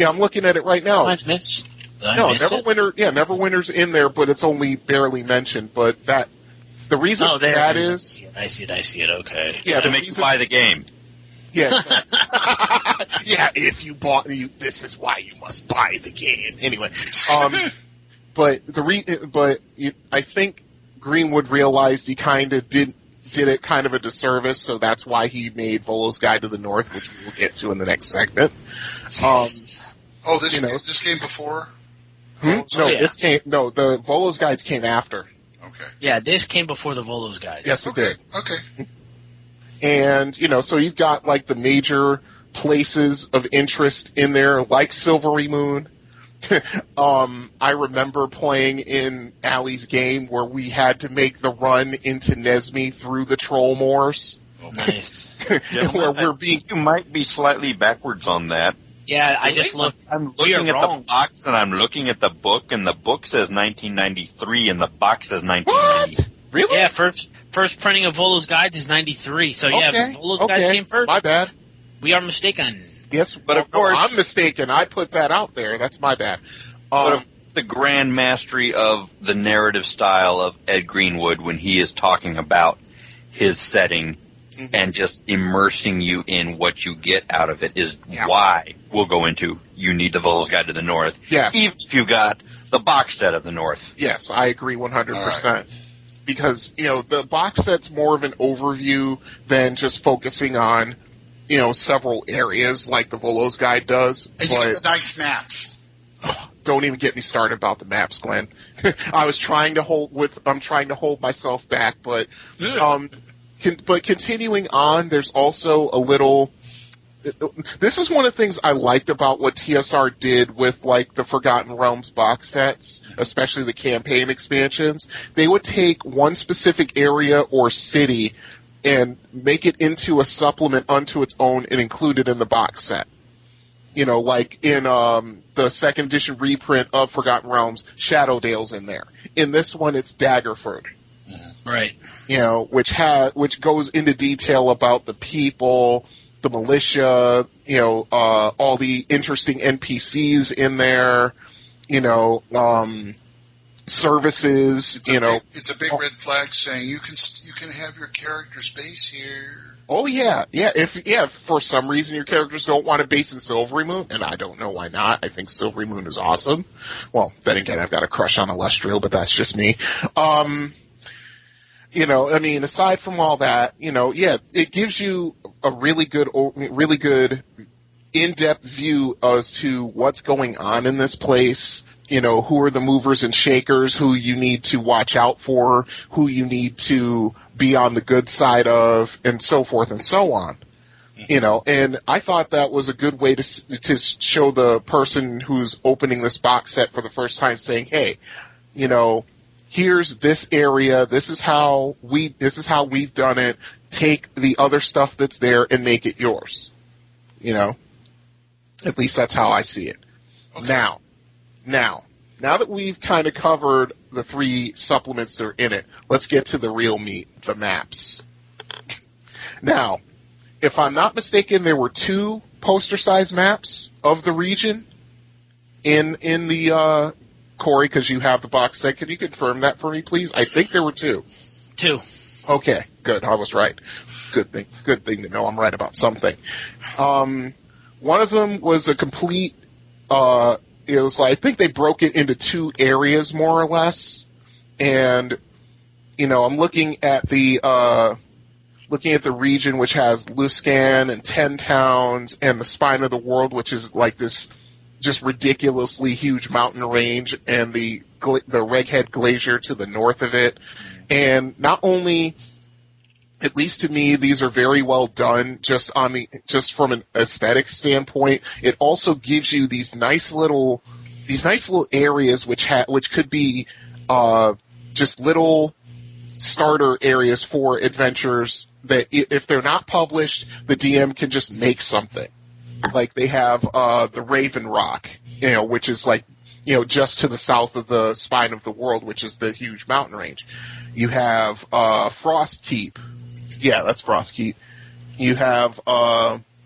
I'm looking at it right now. Neverwinter's in there, but it's only barely mentioned, but the reason is... I see it, okay. Yeah, to make you buy the game. Yeah, yeah. If you bought, this is why you must buy the game. Anyway, but I think Greenwood realized he kind of did it kind of a disservice, so that's why he made Volo's Guide to the North, which we'll get to in the next segment. This game before? The Volo's Guides came after. Okay. Yeah, this came before the Volo's Guide. Yes, it did. Okay. And, so you've got, like, the major places of interest in there, like Silvery Moon. I remember playing in Allie's game where we had to make the run into Nesme through the Troll Moors. Nice. You might be slightly backwards on that. Yeah, I just looked. I'm looking at the box, and I'm looking at the book, and the book says 1993, and the box says 1990. What? Really? Yeah, first printing of Volo's Guides is 93, so yeah, Volo's Guides came first. My bad. We are mistaken. Yes, but of course I'm mistaken. I put that out there. That's my bad. But the grand mastery of the narrative style of Ed Greenwood when he is talking about his setting and just immersing you in what you get out of it is why we'll go into you need the Volo's Guide to the North. Yeah. Even if you've got the box set of the North. Yes, I agree 100%. Because, the box set's more of an overview than just focusing on, several areas like the Volo's Guide does. And you get the nice maps. Don't even get me started about the maps, Glenn. I'm trying to hold myself back, but continuing on, there's also a little. This is one of the things I liked about what TSR did with, like, the Forgotten Realms box sets, especially the campaign expansions. They would take one specific area or city and make it into a supplement unto its own and include it in the box set. Like in the second edition reprint of Forgotten Realms, Shadowdale's in there. In this one, it's Daggerford. Right. Which goes into detail about the people, the militia, all the interesting NPCs in there, services, It's a big red flag saying you can have your character's base here. Oh yeah. If for some reason your characters don't want to base in Silvery Moon, and I don't know why not. I think Silvery Moon is awesome. Well, then again, I've got a crush on Elestriel, but that's just me. Aside from all that, it gives you a really good in-depth view as to what's going on in this place, who are the movers and shakers, who you need to watch out for, who you need to be on the good side of, and so forth and so on. And I thought that was a good way to show the person who's opening this box set for the first time saying, hey, here's this area, this is how we've done it, take the other stuff that's there and make it yours. At least that's how I see it. Okay. Now that we've kind of covered the 3 supplements that are in it, let's get to the real meat, the maps. Now, if I'm not mistaken, there were 2 poster-sized maps of the region in the Corey, because you have the box set. Can you confirm that for me, please? I think there were 2. 2. Okay, good. I was right. Good thing to know I'm right about something. One of them was a complete. It was like, I think they broke it into 2 areas more or less, and I'm looking at the region which has Luskan and 10 towns and the Spine of the World, which is like this just ridiculously huge mountain range, and the Reghead Glacier to the north of it. And not only, at least to me, these are very well done just from an aesthetic standpoint. It also gives you these nice little areas which could be just little starter areas for adventures that if they're not published, the DM can just make something. Like they have the Raven Rock, which is like, just to the south of the Spine of the World, which is the huge mountain range. You have Frost Keep. Yeah, that's Frost Keep. You have,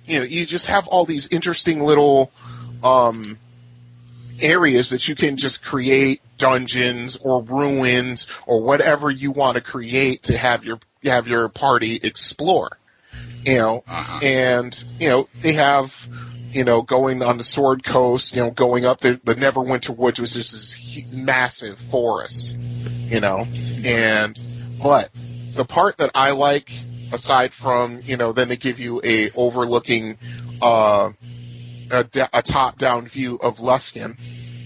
you just have all these interesting little areas that you can just create dungeons or ruins or whatever you want to create to have your party explore. And, they have, going on the Sword Coast, going up the Neverwinter Woods, which is this massive forest, but the part that I like, aside from, then they give you a overlooking, a top-down view of Luskin,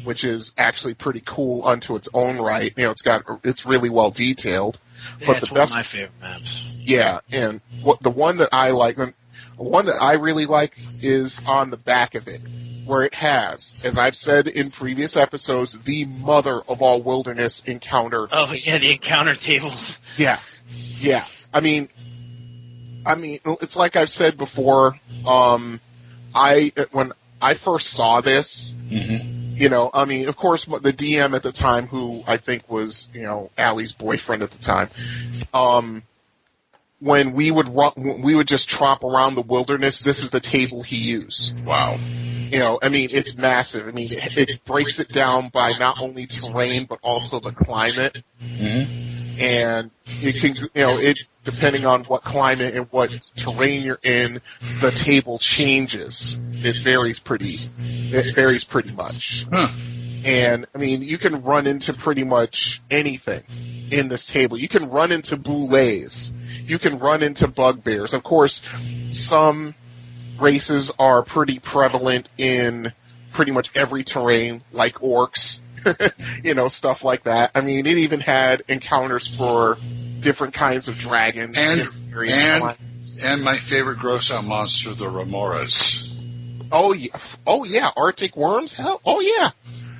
which is actually pretty cool unto its own right. It's really well detailed. Yeah, But it's the one best, of my favorite maps. yeah, and the one that I like, the one that I really like is on the back of it, where it has, as I've said in previous episodes, the mother of all wilderness encounter. Oh yeah, the encounter tables. Yeah. I mean, it's like I've said before. When I first saw this, of course, the DM at the time, who I think was, Allie's boyfriend at the time, when we would just tromp around the wilderness, this is the table he used. Wow. It's massive. It breaks it down by not only terrain, but also the climate. Mm-hmm. And it can, depending on what climate and what terrain you're in, the table changes. It varies pretty much. Huh. And, you can run into pretty much anything in this table. You can run into boulets. You can run into bugbears. Of course, some races are pretty prevalent in pretty much every terrain, like orcs, stuff like that. It even had encounters for different kinds of dragons. And my favorite gross-out monster, the Remoras. Oh yeah, Arctic worms? Hell, oh yeah,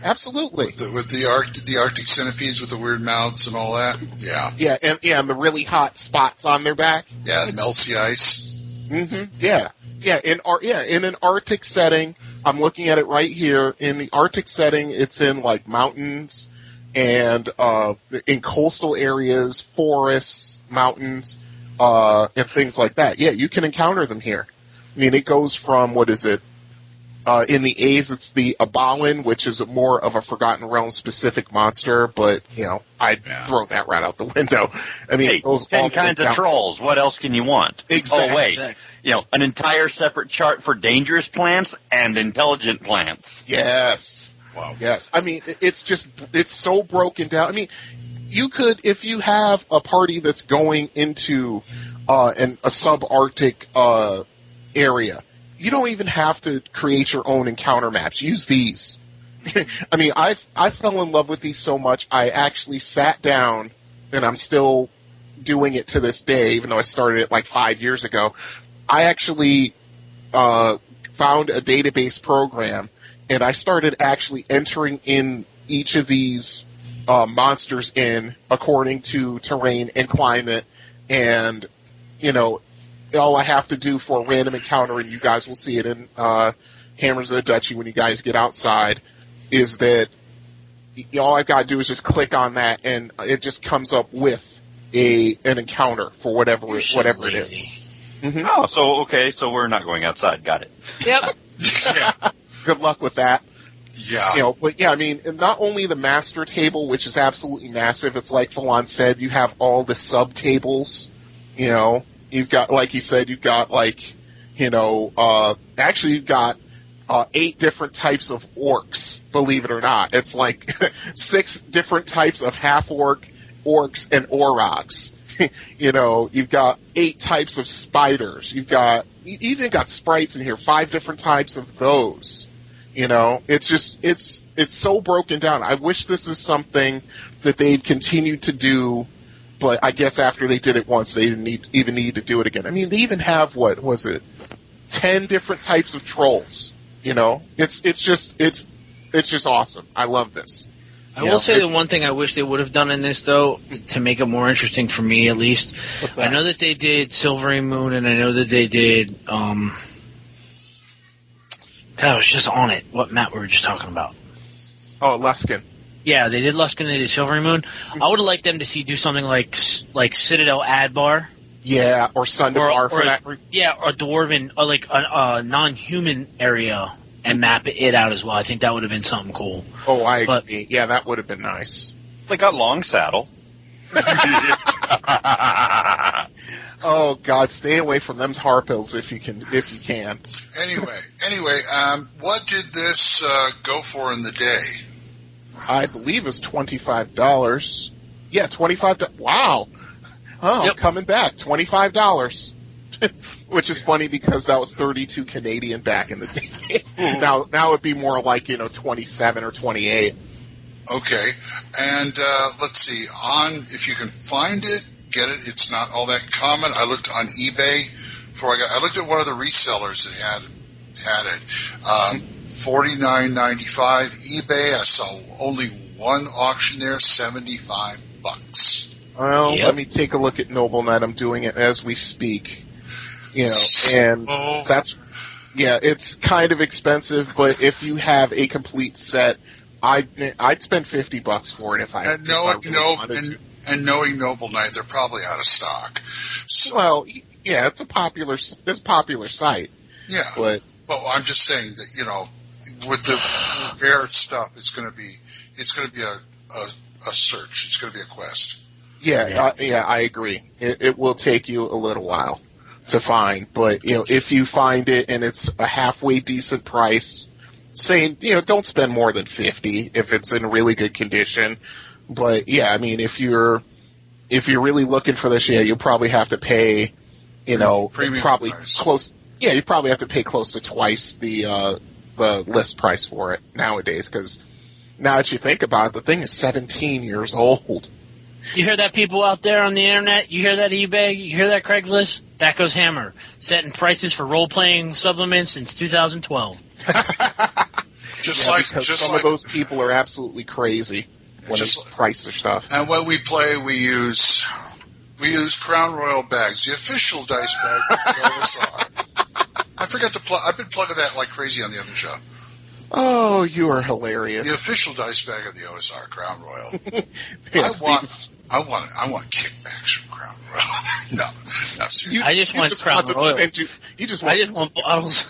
absolutely. With the Arctic centipedes with the weird mouths and all that. Yeah. Yeah, and the really hot spots on their back. Yeah, it melts the ice. Mm-hmm. Yeah. In an Arctic setting, I'm looking at it right here. In the Arctic setting, it's in like mountains and in coastal areas, forests, mountains, and things like that. Yeah, you can encounter them here. It goes from, what is it? In the A's, it's the Abalin, which is more of a Forgotten Realms specific monster, but, I'd throw that right out the window. Hey, 10 kinds of trolls. What else can you want? Exactly. Oh, wait. An entire separate chart for dangerous plants and intelligent plants. Yes. Wow. Yes. It's so broken down. You could, if you have a party that's going into a subarctic area, you don't even have to create your own encounter maps. Use these. I fell in love with these so much, I actually sat down, and I'm still doing it to this day, even though I started it like 5 years ago. I actually found a database program, and I started actually entering in each of these monsters in according to terrain and climate, and, all I have to do for a random encounter, and you guys will see it in Hammers of the Duchy when you guys get outside, is that all I've got to do is just click on that, and it just comes up with an encounter for whatever it is. Mm-hmm. Oh, so we're not going outside. Got it. Yep. Yeah. Good luck with that. Yeah. But yeah, not only the master table, which is absolutely massive, it's like Falon said, you have all the sub-tables, you've got, like he said, you've got actually you've got 8 different types of orcs, believe it or not. It's like 6 different types of half-orc, orcs, and aurochs. You've got 8 types of spiders. You even got sprites in here, 5 different types of those. It's so broken down. I wish this is something that they'd continue to do, but I guess after they did it once, they didn't even need to do it again. They even have, 10 different types of trolls. It's just awesome. I love this. I will say the one thing I wish they would have done in this, though, to make it more interesting for me at least. What's that? I know that they did Silvery Moon, and I know that they did. God, I was just on it. What map we were just talking about? Oh, Luskin. Yeah, they did Luskin, they did Silvery Moon. I would have liked them to do something like Citadel Adbar. Yeah, or Sundabar for that. Yeah, or Dwarven, or like a non-human area, and map it out as well. I think that would have been something cool. Oh, I agree. Yeah, that would have been nice. They got Long Saddle. Oh God, stay away from them tar pills if you can. Anyway, what did this go for in the day? I believe it's $25. Yeah, $25. Wow. Coming back, $25. Which is funny because that was 32 Canadian back in the day. Now it'd be more like 27 or 28. Okay, and let's see. If you can find it, get it. It's not all that common. I looked on eBay I looked at one of the resellers that had it. $49.95 eBay. I saw only one auction there, $75. Well, let me take a look at Noble Knight. I'm doing it as we speak. And that's, it's kind of expensive, but if you have a complete set, I'd spend $50 for it if I wanted to. And knowing Noble Knight, they're probably out of stock. So, well, yeah, it's a popular site. Yeah, but I'm just saying that with the rare stuff, it's going to be a search. It's going to be a quest. Yeah, I agree. It will take you a little while to find, but if you find it and it's a halfway decent price, saying don't spend more than $50 if it's in really good condition. But yeah, I mean, if you're really looking for this, you'll probably have to pay, premium probably price. close. Yeah, you probably have to pay close to twice the list price for it nowadays. Because now that you think about it, the thing is 17 years old. You hear that, people out there on the internet? You hear that, eBay? You hear that, Craigslist? THACO's hammer, setting prices for role-playing supplements since 2012. Some of those people are absolutely crazy when they price their stuff. And when we play, we use Crown Royal bags, the official dice bag of the OSR. I forgot to plug. I've been plugging that like crazy on the other show. Oh, you are hilarious. The official dice bag of the OSR, Crown Royal. I want kickbacks from Crown Royal. No, seriously. I just want Crown Royal. I just want bottles.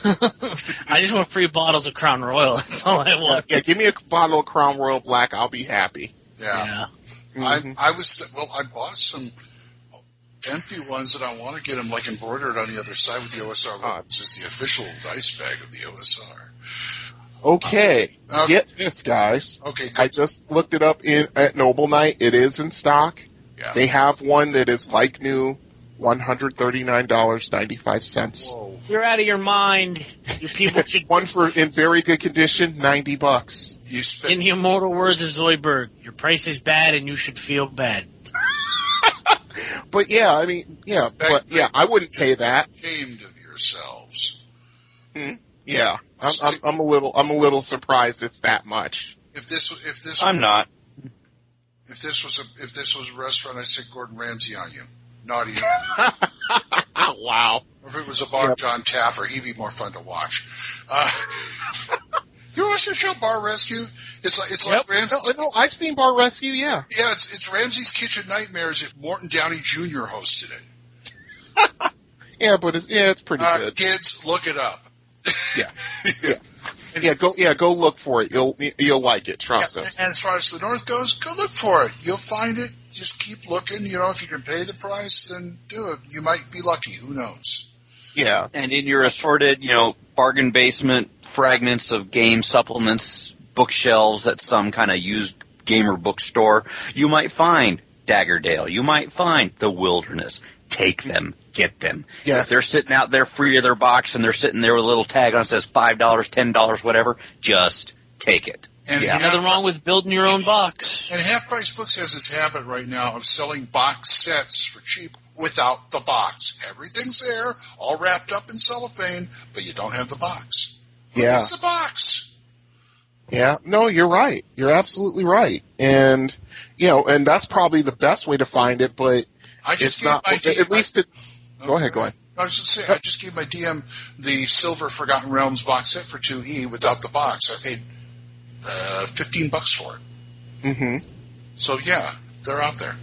I just want free bottles of Crown Royal. That's all I want. Yeah, give me a bottle of Crown Royal Black. I'll be happy. Yeah. Mm-hmm. I bought some empty ones that I want to get them like embroidered on the other side with the OSR. This is the official dice bag of the OSR. Okay, get this, guys. Okay, good. I just looked it up at Noble Knight. It is in stock. Yeah. They have one that is like new, $139.95. You're out of your mind. You people should. One in very good condition, $90. In the immortal words of Zoidberg, your price is bad and you should feel bad. But yeah, I mean, I wouldn't pay that. Ashamed of yourselves. Yeah, I'm a little surprised it's that much. If this I'm not. If this was a restaurant, I'd say Gordon Ramsay on you. Not even. Wow. Or if it was a bar, John Taffer, he'd be more fun to watch. You ever watch the show Bar Rescue? It's like Ramsay's. No, I've seen Bar Rescue. Yeah. Yeah, it's Ramsay's Kitchen Nightmares if Morton Downey Jr. hosted it. Yeah, but it's pretty good. Kids, look it up. Go look for it. You'll like it. Trust us. And as far as the North goes, go look for it. You'll find it. Just keep looking. If you can pay the price, then do it. You might be lucky. Who knows? Yeah. And in your assorted, bargain basement fragments of game supplements, bookshelves at some kind of used gamer bookstore, you might find Daggerdale. You might find The Wilderness. Take them. Get them. Yes. If they're sitting out there free of their box and they're sitting there with a little tag on it that says $5, $10, whatever, just take it. And nothing wrong with building your own box. And Half Price Books has this habit right now of selling box sets for cheap without the box. Everything's there, all wrapped up in cellophane, but you don't have the box. Where's the box? Yeah. No, you're right. You're absolutely right. And, and that's probably the best way to find it, but I just it's not, at least it, go ahead. I was just saying, I just gave my DM the Silver Forgotten Realms box set for 2E without the box. I paid $15 for it. Mm-hmm. So yeah, they're out there.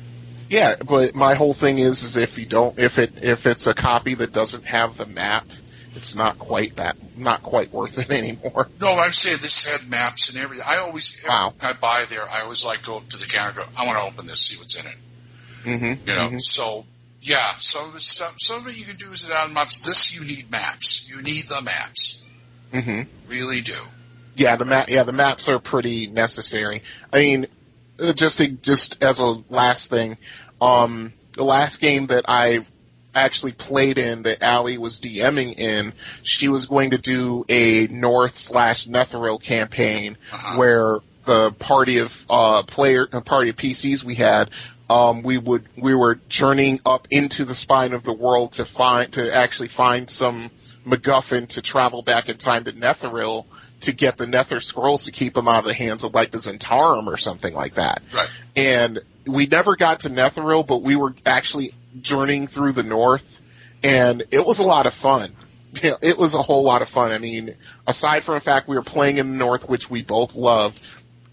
Yeah, but my whole thing is if it's a copy that doesn't have the map, it's not quite worth it anymore. No, I'm saying this had maps and everything. I buy there, I always go up to the counter and go, I want to open this, see what's in it. Mm-hmm. So yeah, some of it you can do is on maps. This you need maps. You need the maps. Mm-hmm. Really do. Yeah, the maps are pretty necessary. I mean, just as a last thing, the last game that I actually played in that Allie was DMing in, she was going to do a North/Netheril campaign where the party of PCs we had, we were journeying up into the spine of the world to actually find some MacGuffin to travel back in time to Netheril to get the Nether Scrolls to keep them out of the hands of like the Zentarum or something like that. Right. And we never got to Netheril, but we were actually journeying through the north, and it was a lot of fun. Yeah, it was a whole lot of fun. I mean, aside from the fact we were playing in the north, which we both loved,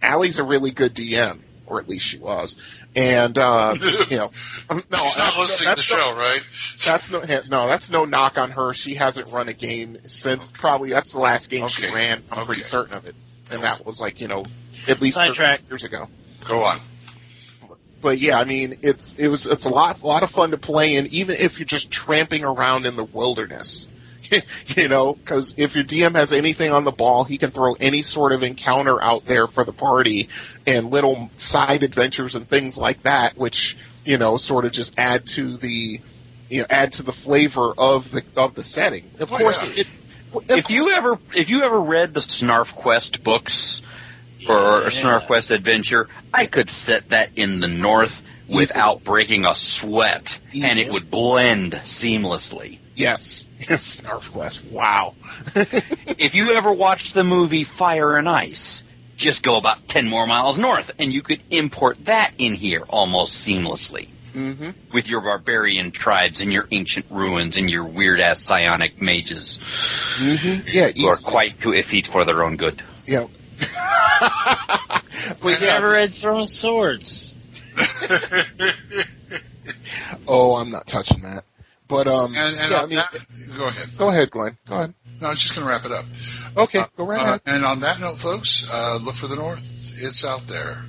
Allie's a really good DM, or at least she was. And, no. She's not listening to the show, right? That's no knock on her. She hasn't run a game since probably that's the last game she ran. I'm pretty certain of it. And that was like, at least 30 years ago. Go on. But yeah, I mean, it's a lot of fun to play in, even if you're just tramping around in the wilderness. Because if your DM has anything on the ball, he can throw any sort of encounter out there for the party and little side adventures and things like that, which, sort of just add to the flavor of the setting. Of course, if you ever read the Snarf Quest books or Snarf Quest Adventure, I could set that in the north without breaking a sweat, and it would blend seamlessly. Yes, Snarf Quest. Wow. If you ever watched the movie Fire and Ice, just go about 10 more miles north, and you could import that in here almost seamlessly. Mm-hmm. With your barbarian tribes and your ancient ruins and your weird-ass psionic mages. Mm-hmm. Yeah, who are quite too iffy for their own good. Yeah. We never had thrown swords. Oh, I'm not touching that. But go ahead. Go ahead, Glenn. Go ahead. No, I was just going to wrap it up. Okay, go right ahead. And on that note, folks, look for the North. It's out there.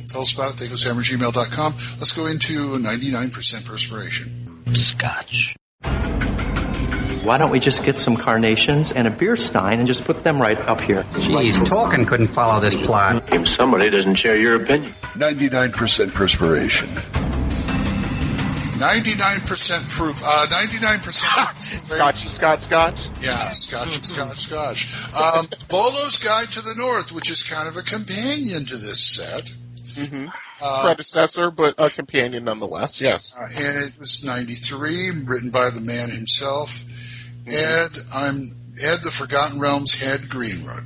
Tell us about it, THACOShammerGmail.com. Let's go into 99% perspiration. Scotch. Why don't we just get some carnations and a beer stein and just put them right up here? Jeez, Tolkien couldn't follow this plot. If somebody doesn't share your opinion. 99% perspiration. 99% proof. 99%. Scotch. Yeah, Scotch. Bolo's Guide to the North, which is kind of a companion to this set. Mm-hmm. Predecessor, but a companion nonetheless, yes. And it was 93, written by the man himself. Mm-hmm. Ed the Forgotten Realms head Greenwood.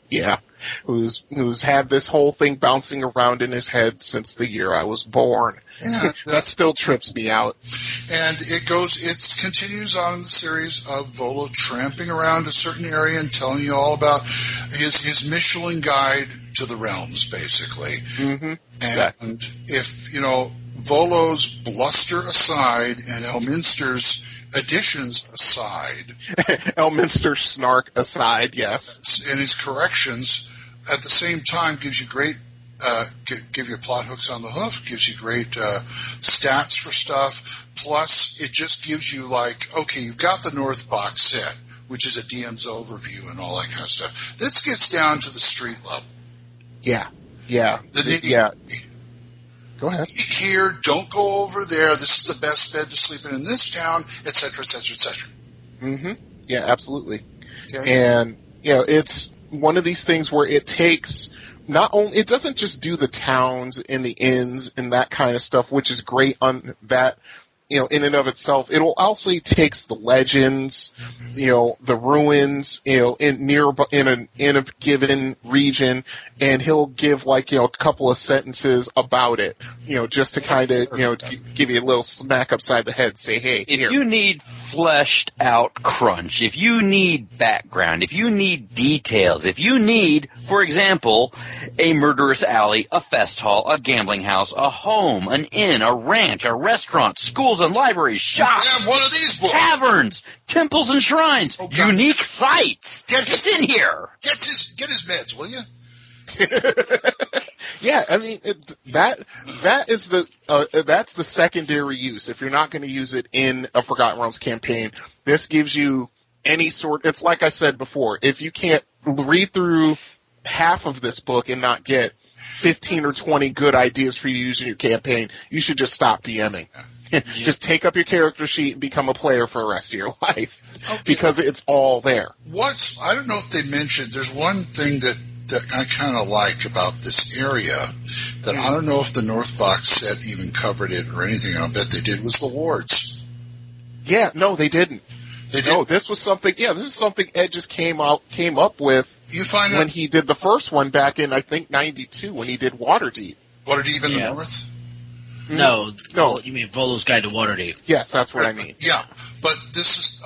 Yeah. Who's had this whole thing bouncing around in his head since the year I was born. Yeah, that still trips me out. And it continues on in the series of Volo tramping around a certain area and telling you all about his Michelin guide to the realms, basically. Mm-hmm. And if, Volo's bluster aside and Elminster's additions aside. Elminster's snark aside, yes. And his corrections at the same time gives you great, give you plot hooks on the hoof, gives you great stats for stuff. Plus, it just gives you okay, you've got the North box set, which is a DM's overview and all that kind of stuff. This gets down to the street level. Yeah. Go ahead. Here, don't go over there. This is the best bed to sleep in this town, etc., etc., etc. Mm-hmm. Yeah, absolutely. Okay. And it's one of these things where it takes it doesn't just do the towns and the inns and that kind of stuff, which is great on that. In and of itself, it also takes the legends, the ruins, in a given region, and he'll give a couple of sentences about it, just to kind of, give you a little smack upside the head, say, hey, if here. you need fleshed out crunch, if you need background, if you need details, if you need, for example, a murderous alley, a fest hall, a gambling house, a home, an inn, a ranch, a restaurant, schools and libraries, shops, have one of these books. Taverns, temples and shrines, unique sites. Get in here. Get his meds, will you? Yeah, I mean that is that's the secondary use. If you're not going to use it in a Forgotten Realms campaign, this gives you any sort. It's like I said before. If you can't read through half of this book and not get 15 or 20 good ideas for you to use in your campaign, you should just stop DMing. Just take up your character sheet and become a player for the rest of your life, because it's all there. I don't know if they mentioned, there's one thing that I kind of like about this area that I don't know if the North box set even covered it or anything. I bet they did, was the wards. Yeah, no, they didn't. No, this was something. Yeah, this is something Ed just came up with. When he did the first one back in, I think, '92, when he did Waterdeep. Waterdeep in the North. No. You mean Volo's Guide to Waterdeep? Yes, that's what I mean. Yeah, but this is.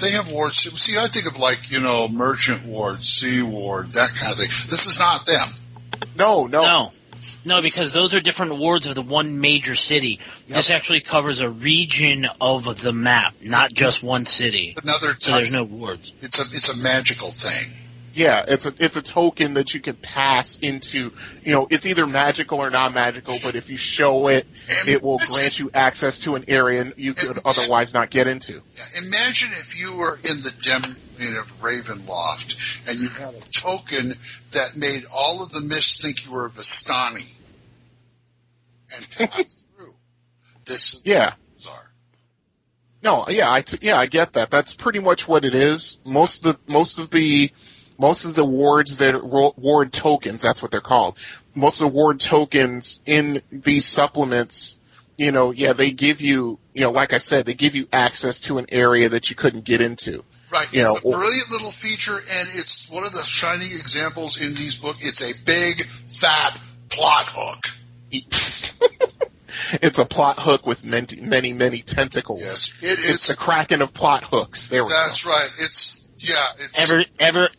They have wards. See, I think of Merchant Ward, Sea Ward, that kind of thing. This is not them. No, because those are different wards of the one major city. Yep. This actually covers a region of the map, not just one city. So there's no wards. It's a magical thing. Yeah, it's a token that you can pass into. It's either magical or non-magical, but if you show it, it will grant you access to an area you could otherwise not get into. Yeah, imagine if you were in the domain of Ravenloft and you had a token that made all of the Mists think you were a Vistani and pass through. This is bizarre. No, I get that. That's pretty much what it is. Most of the wards that are ward tokens, that's what they're called. Most of the ward tokens in these supplements, they give you, like I said, they give you access to an area that you couldn't get into. Right. It's a brilliant little feature, and it's one of the shining examples in these books. It's a big, fat plot hook. It's a plot hook with many, many tentacles. Yes, it's the Kraken of plot hooks. There we go. That's right. It's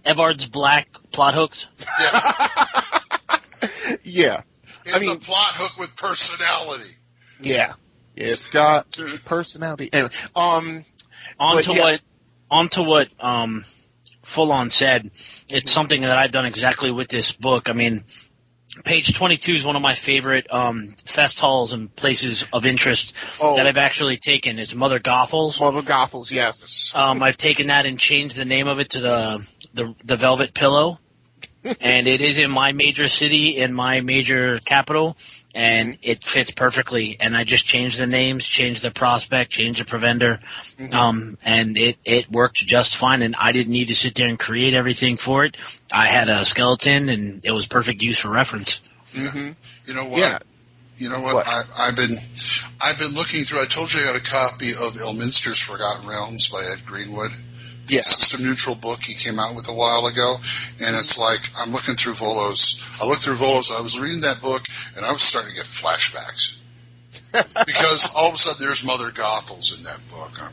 Evard's black plot hooks? Yes. Yeah. It's a plot hook with personality. Yeah. It's got personality. Anyway, on to what Full On said. It's something that I've done exactly with this book. I mean, page 22 is one of my favorite fest halls and places of interest that I've actually taken. It's Mother Gothel's. Mother Gothel's, yes. I've taken that and changed the name of it to the Velvet Pillow, and it is in my major city, in my major capital, and it fits perfectly. And I just changed the names, changed the prospect, changed the preventer, and it worked just fine. And I didn't need to sit there and create everything for it. I had a skeleton, and it was perfect use for reference. Mm-hmm. You know what? Yeah. You know what? I've been looking through. I told you I got a copy of Elminster's Forgotten Realms by Ed Greenwood. Yeah. System neutral book he came out with a while ago, and it's like I'm looking through Volo's. I looked through Volo's. I was reading that book, and I was starting to get flashbacks because all of a sudden there's Mother Gothel's in that book. I'm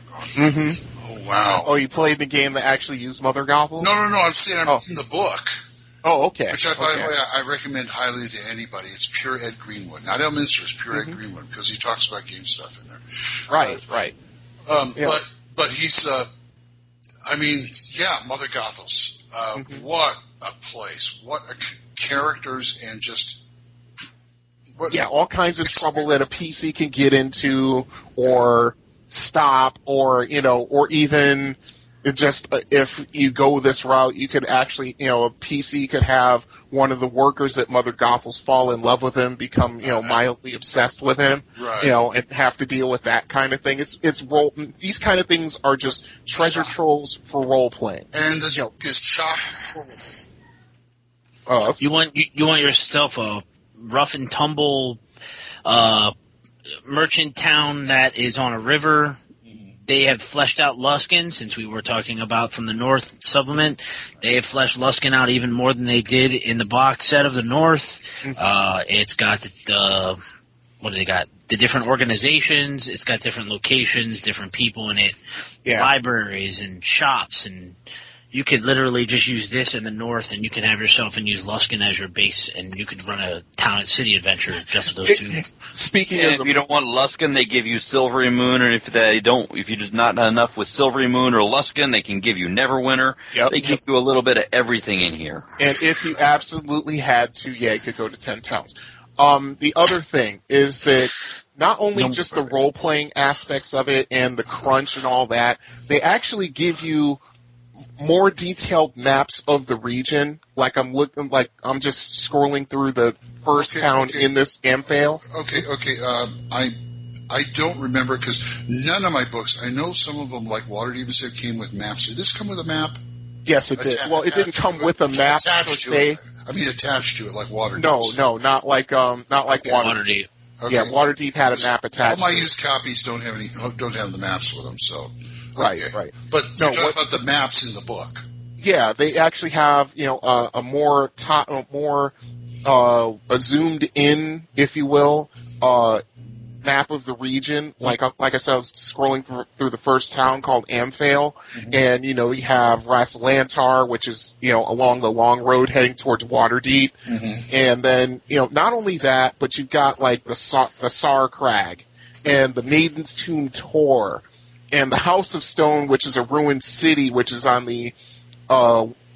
going, oh wow! Oh, you played the game that actually used Mother Gothel? No. I'm saying I'm reading the book. Oh, okay. Which, by the way, I recommend highly to anybody. It's pure Ed Greenwood, not Elminster. It's pure Ed Greenwood because he talks about game stuff in there. Right. But he's. Mother Gothel's. What a place. What characters and just... all kinds of trouble that a PC can get into or stop or even just if you go this route, you could actually, a PC could have one of the workers at Mother Gothel's fall in love with him, become, mildly obsessed with him, and have to deal with that kind of thing. It's role. These kind of things are just treasure trolls for role playing. And this book is chock full. You want yourself a rough and tumble merchant town that is on a river. They have fleshed out Luskan, since we were talking about from the North supplement. They have fleshed Luskan out even more than they did in the box set of the North. It's got what do they got? The different organizations. It's got different locations, different people in it, libraries and shops, and you could literally just use this in the North, and you can have yourself and use Luskan as your base, and you could run a town and city adventure just with those two. If you don't want Luskan, they give you Silvery Moon, or if you're just not enough with Silvery Moon or Luskan, they can give you Neverwinter. They give you a little bit of everything in here. And if you absolutely had to, you could go to 10 towns. The other thing is that not only just the role-playing aspects of it and the crunch and all that, they actually give you more detailed maps of the region. Like I'm just scrolling through the first town in this Amphale. Okay. I don't remember because none of my books. I know some of them, like Waterdeep said, came with maps. Did this come with a map? Yes, it did. Well, it didn't come with a map per se. I mean, attached to it, like Waterdeep. No, not like Waterdeep. Okay. Yeah, Waterdeep had a map attached. All my used copies don't have the maps with them. So right. But you're talking about the maps in the book. Yeah, they actually have a more a zoomed in, if you will, map of the region. Like I said, I was scrolling through the first town called Amphale, and you have Ras Lantar, which is along the long road heading towards Waterdeep, and then not only that, but you've got like the Sar Crag and the Maiden's Tomb Tor and the House of Stone, which is a ruined city, which is on the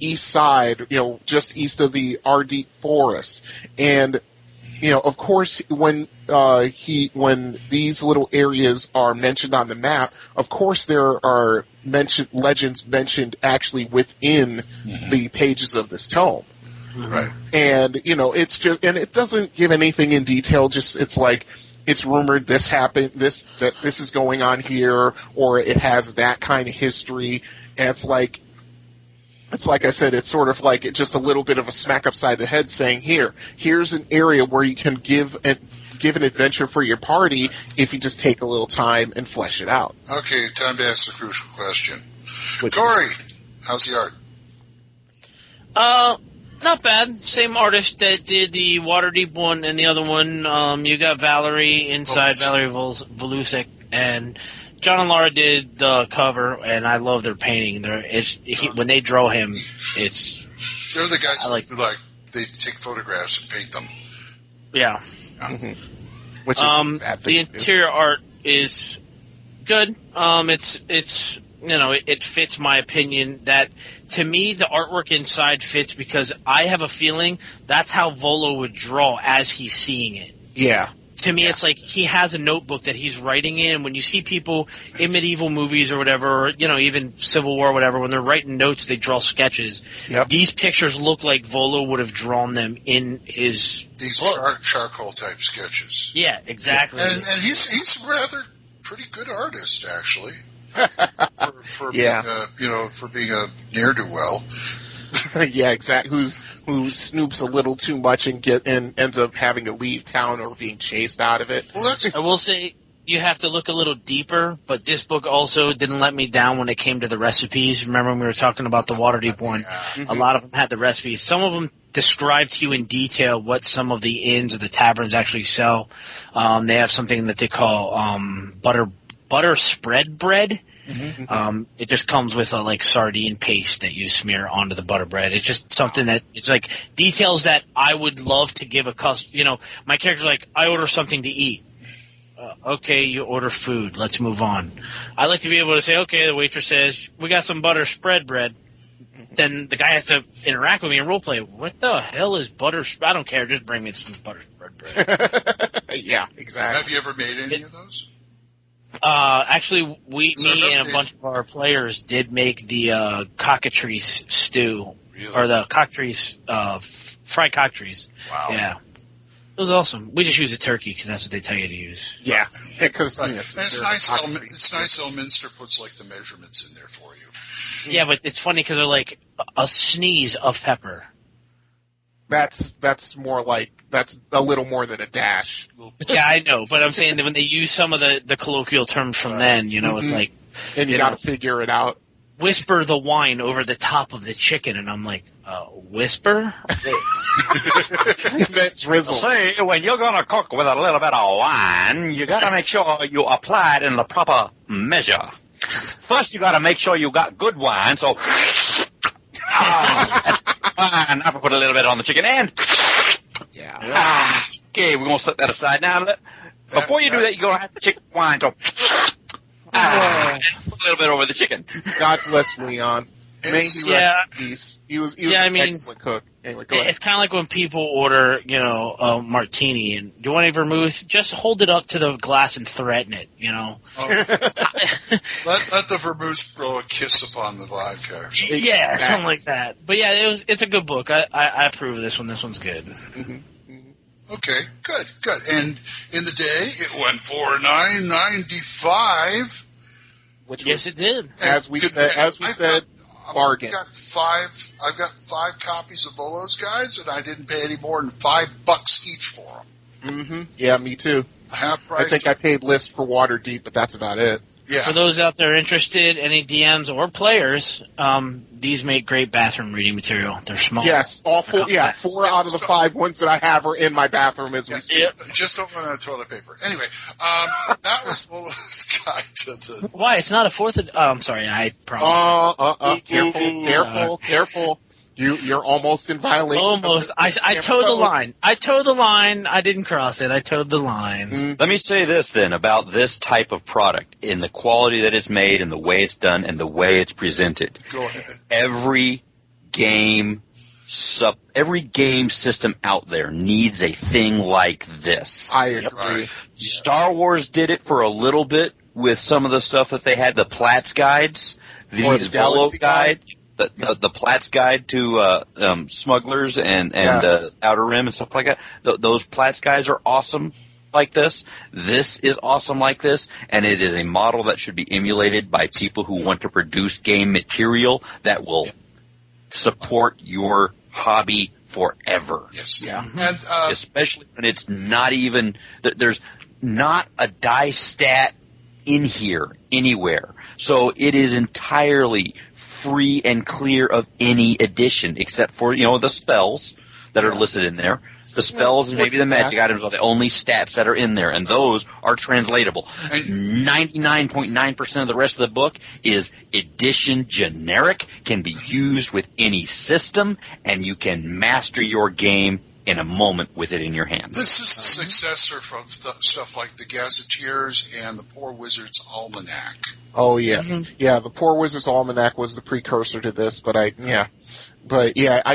east side, just east of the Ardeep Forest, and of course, when these little areas are mentioned on the map, of course there are legends mentioned actually within the pages of this tome. Right. And it's just, and it doesn't give anything in detail. Just it's like it's rumored this happened, that this is going on here, or it has that kind of history. And it's like I said, it's sort of like just a little bit of a smack upside the head saying, here's an area where you can give an adventure for your party if you just take a little time and flesh it out. Okay, time to ask the crucial question. Corey, how's the art? Not bad. Same artist that did the Waterdeep one and the other one. You got Valerie inside, Valerie Volusek, and John and Laura did the cover, and I love their painting. When they draw him, they're the guys who they take photographs and paint them. Yeah. Which is the interior art is good. It fits my opinion. That to me, the artwork inside fits because I have a feeling that's how Volo would draw as he's seeing it. Yeah. To me, it's like he has a notebook that he's writing in. When you see people in medieval movies or whatever, or, even Civil War or whatever, when they're writing notes, they draw sketches. Yep. These pictures look like Volo would have drawn them in his charcoal type sketches. Yeah, exactly. And he's rather pretty good artist, actually, for being a ne'er-do-well. Yeah, exactly. Who snoops a little too much and ends up having to leave town or being chased out of it. Well, I will say you have to look a little deeper, but this book also didn't let me down when it came to the recipes. Remember when we were talking about the Waterdeep one? A lot of them had the recipes. Some of them describe to you in detail what some of the inns or the taverns actually sell. They have something that they call butter spread bread. It just comes with a sardine paste that you smear onto the butter bread. It's just something that it's like details that I would love to give a my character's like, I order something to eat. Okay, you order food. Let's move on. I like to be able to say, okay, the waitress says, we got some butter spread bread. Then the guy has to interact with me and roleplay. What the hell is butter? I don't care. Just bring me some butter spread bread. Yeah, exactly. Have you ever made any of those? Actually, me and a bunch of our players did make the cockatrice stew, or the cockatrice, fried cockatrice. Wow. Yeah. It was awesome. We just use a turkey because that's what they tell you to use. Yeah, because it's nice. Elminster puts the measurements in there for you. Yeah, but it's funny because they're like a sneeze of pepper. That's more that's a little more than a dash. Yeah, I know, but I'm saying that when they use some of the colloquial terms from then, it's like, and you got to figure it out. Whisper the wine over the top of the chicken, and I'm like, whisper? That drizzle. See, when you're going to cook with a little bit of wine, you got to make sure you apply it in the proper measure. First, you got to make sure you got good wine, so and I put a little bit on the chicken, and okay, we're going to set that aside now. Before you do that, you're going to have to check the wine, so and put a little bit over the chicken. God bless Leon. recipes. He was an excellent cook. Anyway, go ahead. It's kind of like when people order, a martini, and do you want any vermouth? Just hold it up to the glass and threaten it, let the vermouth blow a kiss upon the vodka. Yeah, something like that. But yeah, it's a good book. I approve of this one. This one's good. Mm-hmm. Okay, good. And in the day, it went for $9.95. Yes, it did. As we said, bargain. I've got 5 copies of Volo's guides, and I didn't pay any more than $5 each for them. Mm-hmm. Yeah, me too. Half price. I think I paid list for Waterdeep, but that's about it. Yeah. For those out there interested, any DMs or players, these make great bathroom reading material. They're small. Yes, all 4. Yeah, 4 out of the 5 ones that I have are in my bathroom as we speak. Just don't run out of toilet paper. Anyway, that was Volo's guide to the. Why? It's not a 4th of. I'm sorry. I promise. Careful. You're almost in violation. Almost. I towed the line. I didn't cross it. I towed the line. Mm-hmm. Let me say this then about this type of product in the quality that it's made and the way it's done and the way it's presented. Go ahead. Every game system out there needs a thing like this. I agree. Star Wars did it for a little bit with some of the stuff that they had, the Platts guides, these Volo guides. The Platts guide to smugglers and Outer Rim and stuff like that. Those Platts guides are awesome like this. This is awesome like this, and it is a model that should be emulated by people who want to produce game material that will support your hobby forever. Yes. Yeah. And especially when it's not even there's not a die stat in here anywhere, so it is entirely free and clear of any addition, except for the spells that are listed in there. The spells and maybe the magic items are the only stats that are in there, and those are translatable. 99.9% of the rest of the book is edition generic, can be used with any system, and you can master your game in a moment with it in your hands. This is the successor from stuff like the Gazetteers and the Poor Wizard's Almanac. Oh, yeah. Mm-hmm. Yeah, the Poor Wizard's Almanac was the precursor to this, but I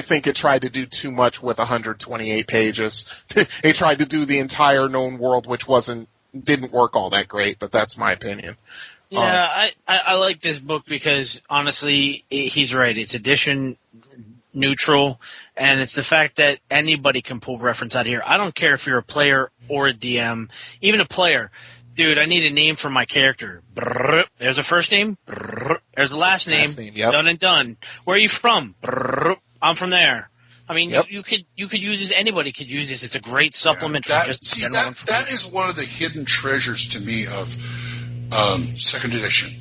think it tried to do too much with 128 pages. It tried to do the entire known world, which didn't work all that great, but that's my opinion. Yeah, I like this book because, honestly, he's right. It's edition neutral, and it's the fact that anybody can pull reference out of here. I don't care if you're a player or a DM, even a player. Dude, I need a name for my character. Brrr. There's a first name. Brrr. There's a last name. Yep. Done and done. Where are you from? Brrr. I'm from there. I mean, you could use this. Anybody could use this. It's a great supplement. That is one of the hidden treasures to me of second edition.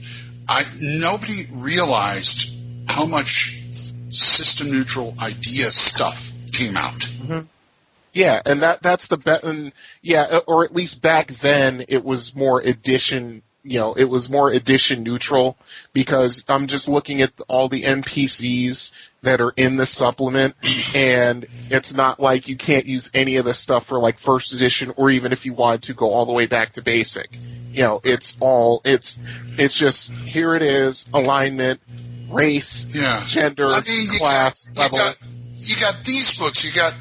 Nobody realized how much system neutral idea stuff came out. Mm-hmm. Yeah, and that's the bet. Or at least back then it was more edition. It was more edition neutral because I'm just looking at all the NPCs that are in the supplement, and it's not like you can't use any of the stuff for like first edition, or even if you wanted to go all the way back to basic. It's just here it is, alignment, race, gender, class, level. You got these books. You got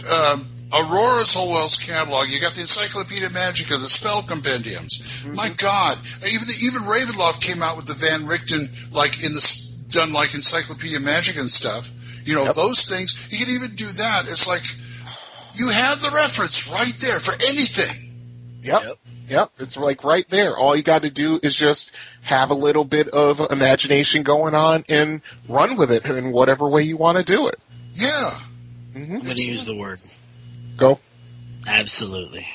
Aurora's Holwell's catalog. You got the Encyclopedia Magica, the spell compendiums. Mm-hmm. My God, even Ravenloft came out with the Van Richten done like Encyclopedia Magica and stuff. Those things. You can even do that. It's like you have the reference right there for anything. Yep. It's like right there. All you got to do is just have a little bit of imagination going on and run with it in whatever way you want to do it. Yeah. Mm-hmm. I'm going to use the word. Go. Absolutely.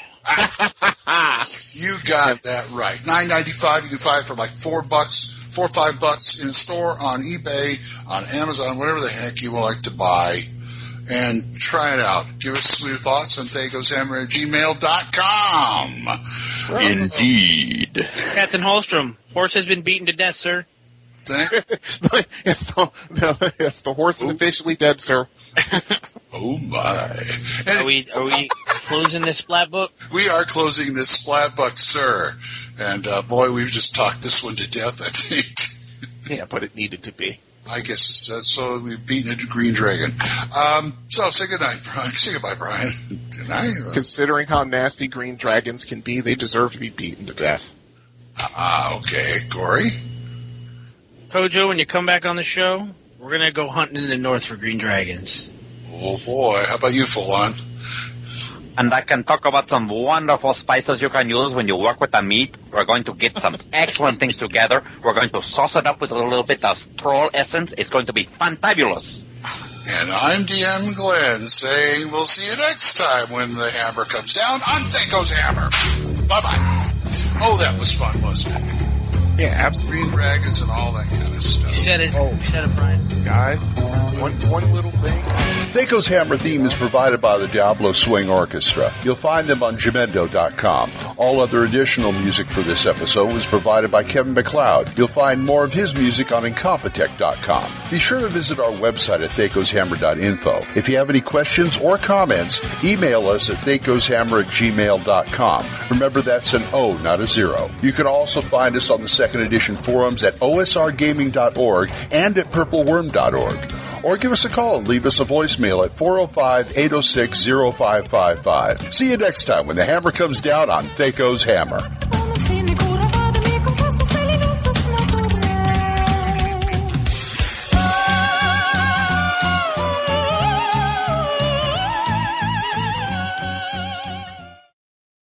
You got that right. $9.95. You can find it for like $4, $4 or $5 in a store, on eBay, on Amazon, whatever the heck you like to buy, and try it out. Give us your thoughts on THACOShammer@gmail.com. Indeed. Captain Hallstrom, horse has been beaten to death, sir. Yes, the horse is officially dead, sir. Oh my! Are we closing this splat book? We are closing this splat book, sir. And boy, we've just talked this one to death, I think. Yeah, but it needed to be. I guess so. We've beaten a green dragon. So say goodnight, Brian. Say goodbye, Brian. Good night. Considering how nasty green dragons can be, they deserve to be beaten to death. Okay. Corey? Kojo, when you come back on the show, we're going to go hunting in the north for green dragons. Oh, boy. How about you, Full On? And I can talk about some wonderful spices you can use when you work with the meat. We're going to get some excellent things together. We're going to sauce it up with a little bit of troll essence. It's going to be fantabulous. And I'm DM Glenn saying we'll see you next time when the hammer comes down on THACO's Hammer. Bye-bye. Oh, that was fun, wasn't it? Yeah, absolutely. Green dragons and all that kind of stuff. You said it. You said it, Brian. Guys, one little thing. THACO's Hammer theme is provided by the Diablo Swing Orchestra. You'll find them on Jamendo.com. All other additional music for this episode was provided by Kevin MacLeod. You'll find more of his music on Incompetech.com. Be sure to visit our website at THACOsHammer.info. If you have any questions or comments, email us at THACOsHammer@gmail.com. Remember, that's an O, not a 0. You can also find us on the second edition forums at osrgaming.org and at purpleworm.org. Or give us a call and leave us a voicemail at 405-806-0555. See you next time when the hammer comes down on THACO's Hammer.